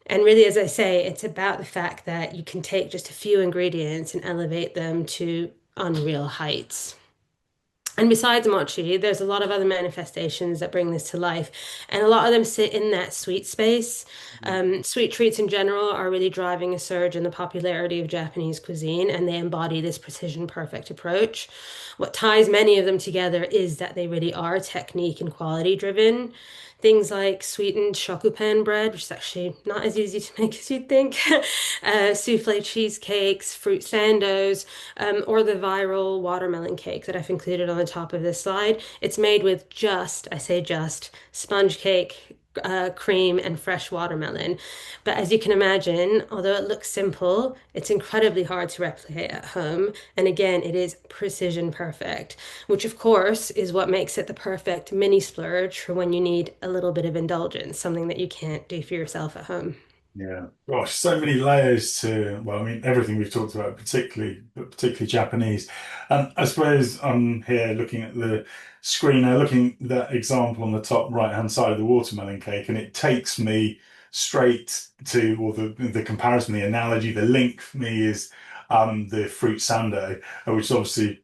And really, as I say, it's about the fact that you can take just a few ingredients and elevate them to unreal heights. And besides mochi, there's a lot of other manifestations that bring this to life, and a lot of them sit in that sweet space. Sweet treats in general are really driving a surge in the popularity of Japanese cuisine, and they embody this precision perfect approach. What ties many of them together is that they really are technique and quality driven. Things like sweetened Shokofeh bread, which is actually not as easy to make as you'd think, souffle cheesecakes, fruit sandos, or the viral watermelon cake that I've included on the top of this slide. It's made with just, I say just, sponge cake, cream, and fresh watermelon. But as you can imagine, although it looks simple, it's incredibly hard to replicate at home. And again, it is precision perfect, which of course is what makes it the perfect mini splurge for when you need a little bit of indulgence, something that you can't do for yourself at home. Yeah, gosh, so many layers to, well, I mean, everything we've talked about, particularly Japanese. I suppose I'm here looking at the screen now, looking at that example on the top right-hand side of the watermelon cake, and it takes me straight to, or the comparison, the analogy, the link for me is the fruit sando, which is obviously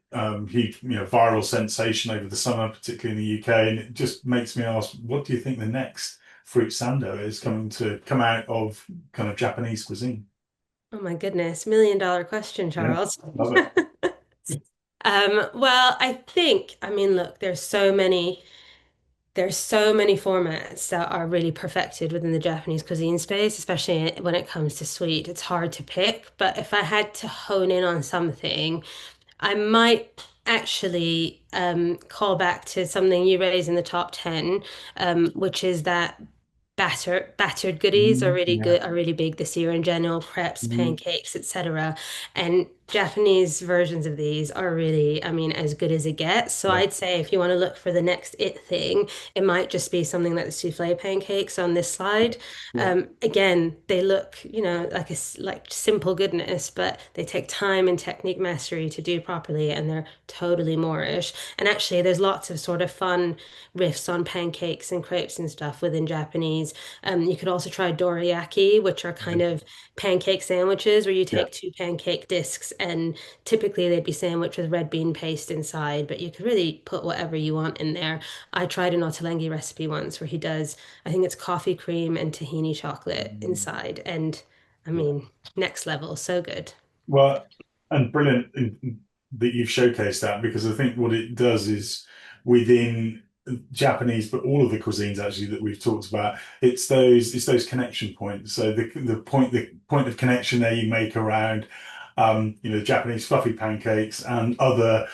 huge, viral sensation over the summer, particularly in the UK, and it just makes me ask, what do you think the next fruit sando is coming to come out of kind of Japanese cuisine? Oh my goodness, $1 million question, Yeah, Charles. love it. Well, I mean, look, there's so many formats that are really perfected within the Japanese cuisine space, especially when it comes to sweet. It's hard to pick, but if I had to hone in on something, I might actually call back to something you raised in the top 10, which is that battered goodies are Mhm. really Yeah. good, are really big this year in general, crepes, Mhm. pancakes, etc. And Japanese versions of these are really, I mean, as good as it gets. So Yeah, I'd say if you want to look for the next it thing, it might just be something like the souffle pancakes on this slide. yeah. Again, they look, like like simple goodness, but they take time and technique mastery to do properly, and they're totally Moorish. And actually, there's lots of sort of fun riffs on pancakes and crepes and stuff within Japanese. You could also try dorayaki, which are kind of pancake sandwiches where you Yeah. take two pancake discs and typically they'd be sandwiched with red bean paste inside, but you could really put whatever you want in there. I tried an Ottolenghi recipe once where he does, I think it's coffee cream and tahini chocolate Mm. inside, and I Yeah. mean, next level, so good. Well, and brilliant that you've showcased that, because I think what it does is within Japanese, but all of the cuisines actually that we've talked about, it's those connection points. So the point of connection there you make around Japanese fluffy pancakes and other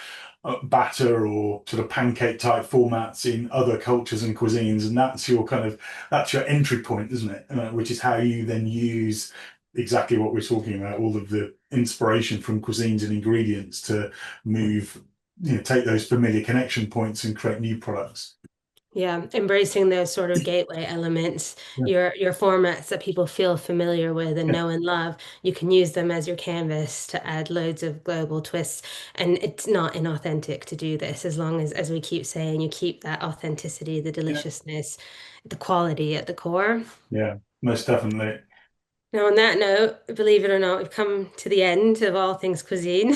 batter or sort of pancake type formats in other cultures and cuisines, and that's your entry point, isn't it? Which is how you then use exactly what we're talking about, all of the inspiration from cuisines and ingredients to move, take those familiar connection points and create new products. Yeah, embracing those sort of gateway elements, Yeah. your formats that people feel familiar with and Yeah. know and love, you can use them as your canvas to add loads of global twists. And it's not inauthentic to do this as long as we keep saying, you keep that authenticity, the Yeah. deliciousness, the quality at the core. Yeah, most definitely. Now, on that note, believe it or not, we've come to the end of all things cuisine.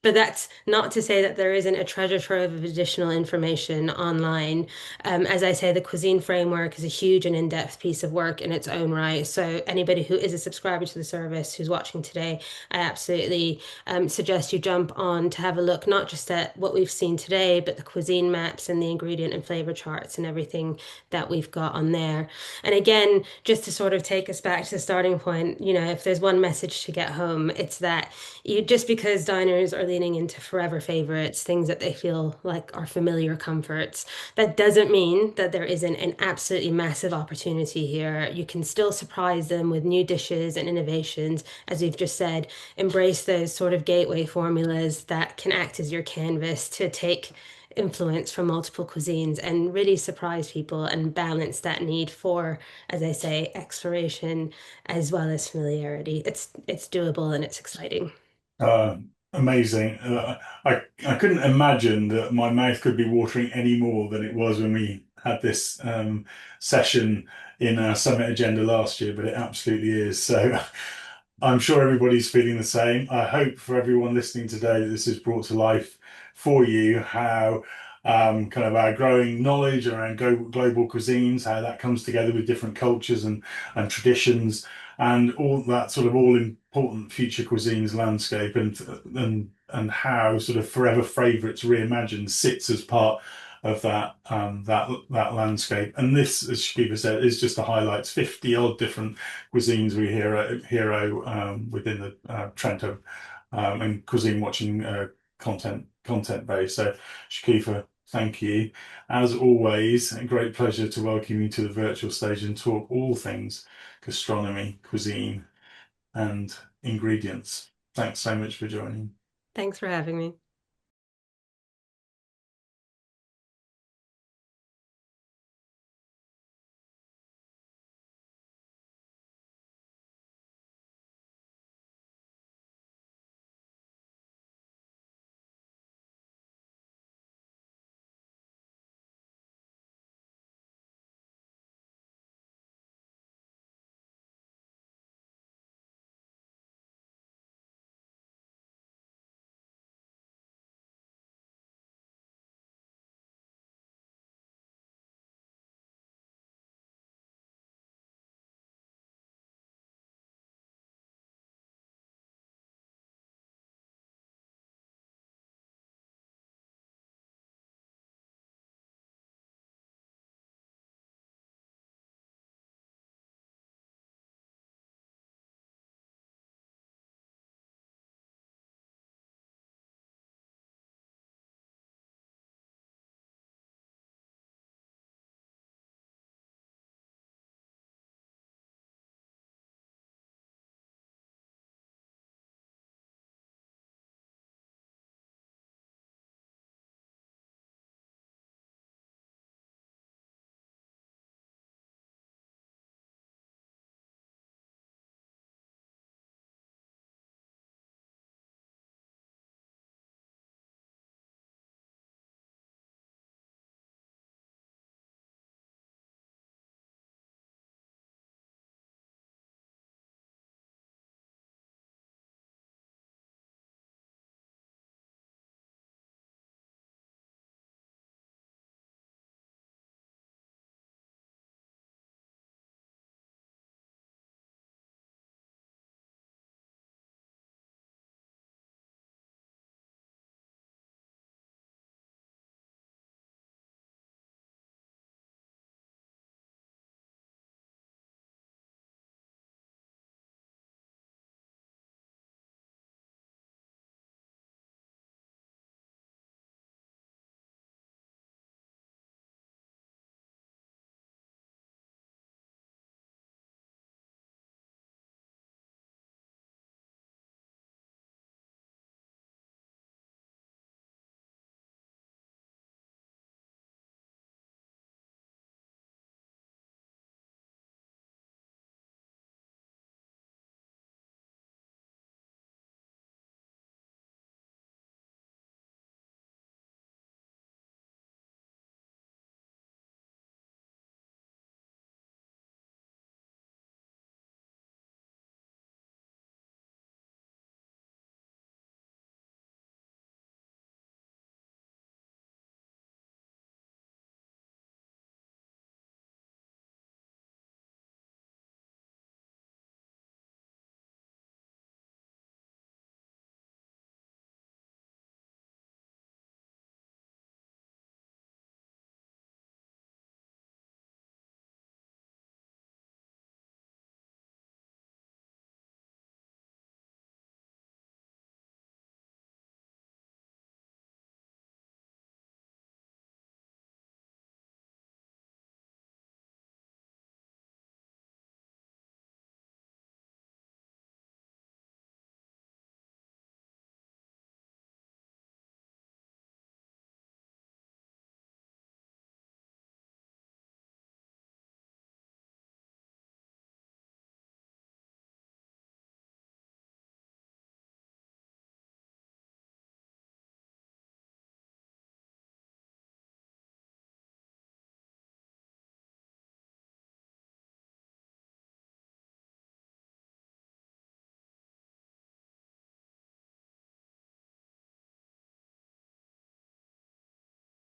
But that's not to say that there isn't a treasure trove of additional information online. As I say, the cuisine framework is a huge and in-depth piece of work in its own right. So anybody who is a subscriber to the service who's watching today, I absolutely suggest you jump on to have a look, not just at what we've seen today, but the cuisine maps and the ingredient and flavor charts and everything that we've got on there. And again, just to sort of take us back to the starting point, if there's one message to get home, it's that just because diners are leaning into forever favorites, things that they feel like are familiar comforts, that doesn't mean that there isn't an absolutely massive opportunity here. You can still surprise them with new dishes and innovations, as we've just said, embrace those sort of gateway formulas that can act as your canvas to take influence from multiple cuisines and really surprise people and balance that need for, as I say, exploration as well as familiarity. It's doable and it's exciting. Uh, Amazing. I couldn't imagine that my mouth could be watering any more than it was when we had this session in our summit agenda last year, but it absolutely is. So I'm sure everybody's feeling the same. I hope for everyone listening today that this has brought to life for you how kind of our growing knowledge around global cuisines, how that comes together with different cultures and traditions, and all that sort of all important future cuisines landscape, and how sort of forever favorites reimagined sits as part of that landscape. And this, as Shokofeh said, is just the highlights. 50 odd different cuisines we hero within the Trento and cuisine watching content base. So Shokofeh, thank you. As always, a great pleasure to welcome you to the virtual stage and talk all things gastronomy, cuisine, and ingredients. Thanks so much for joining. Thanks for having me.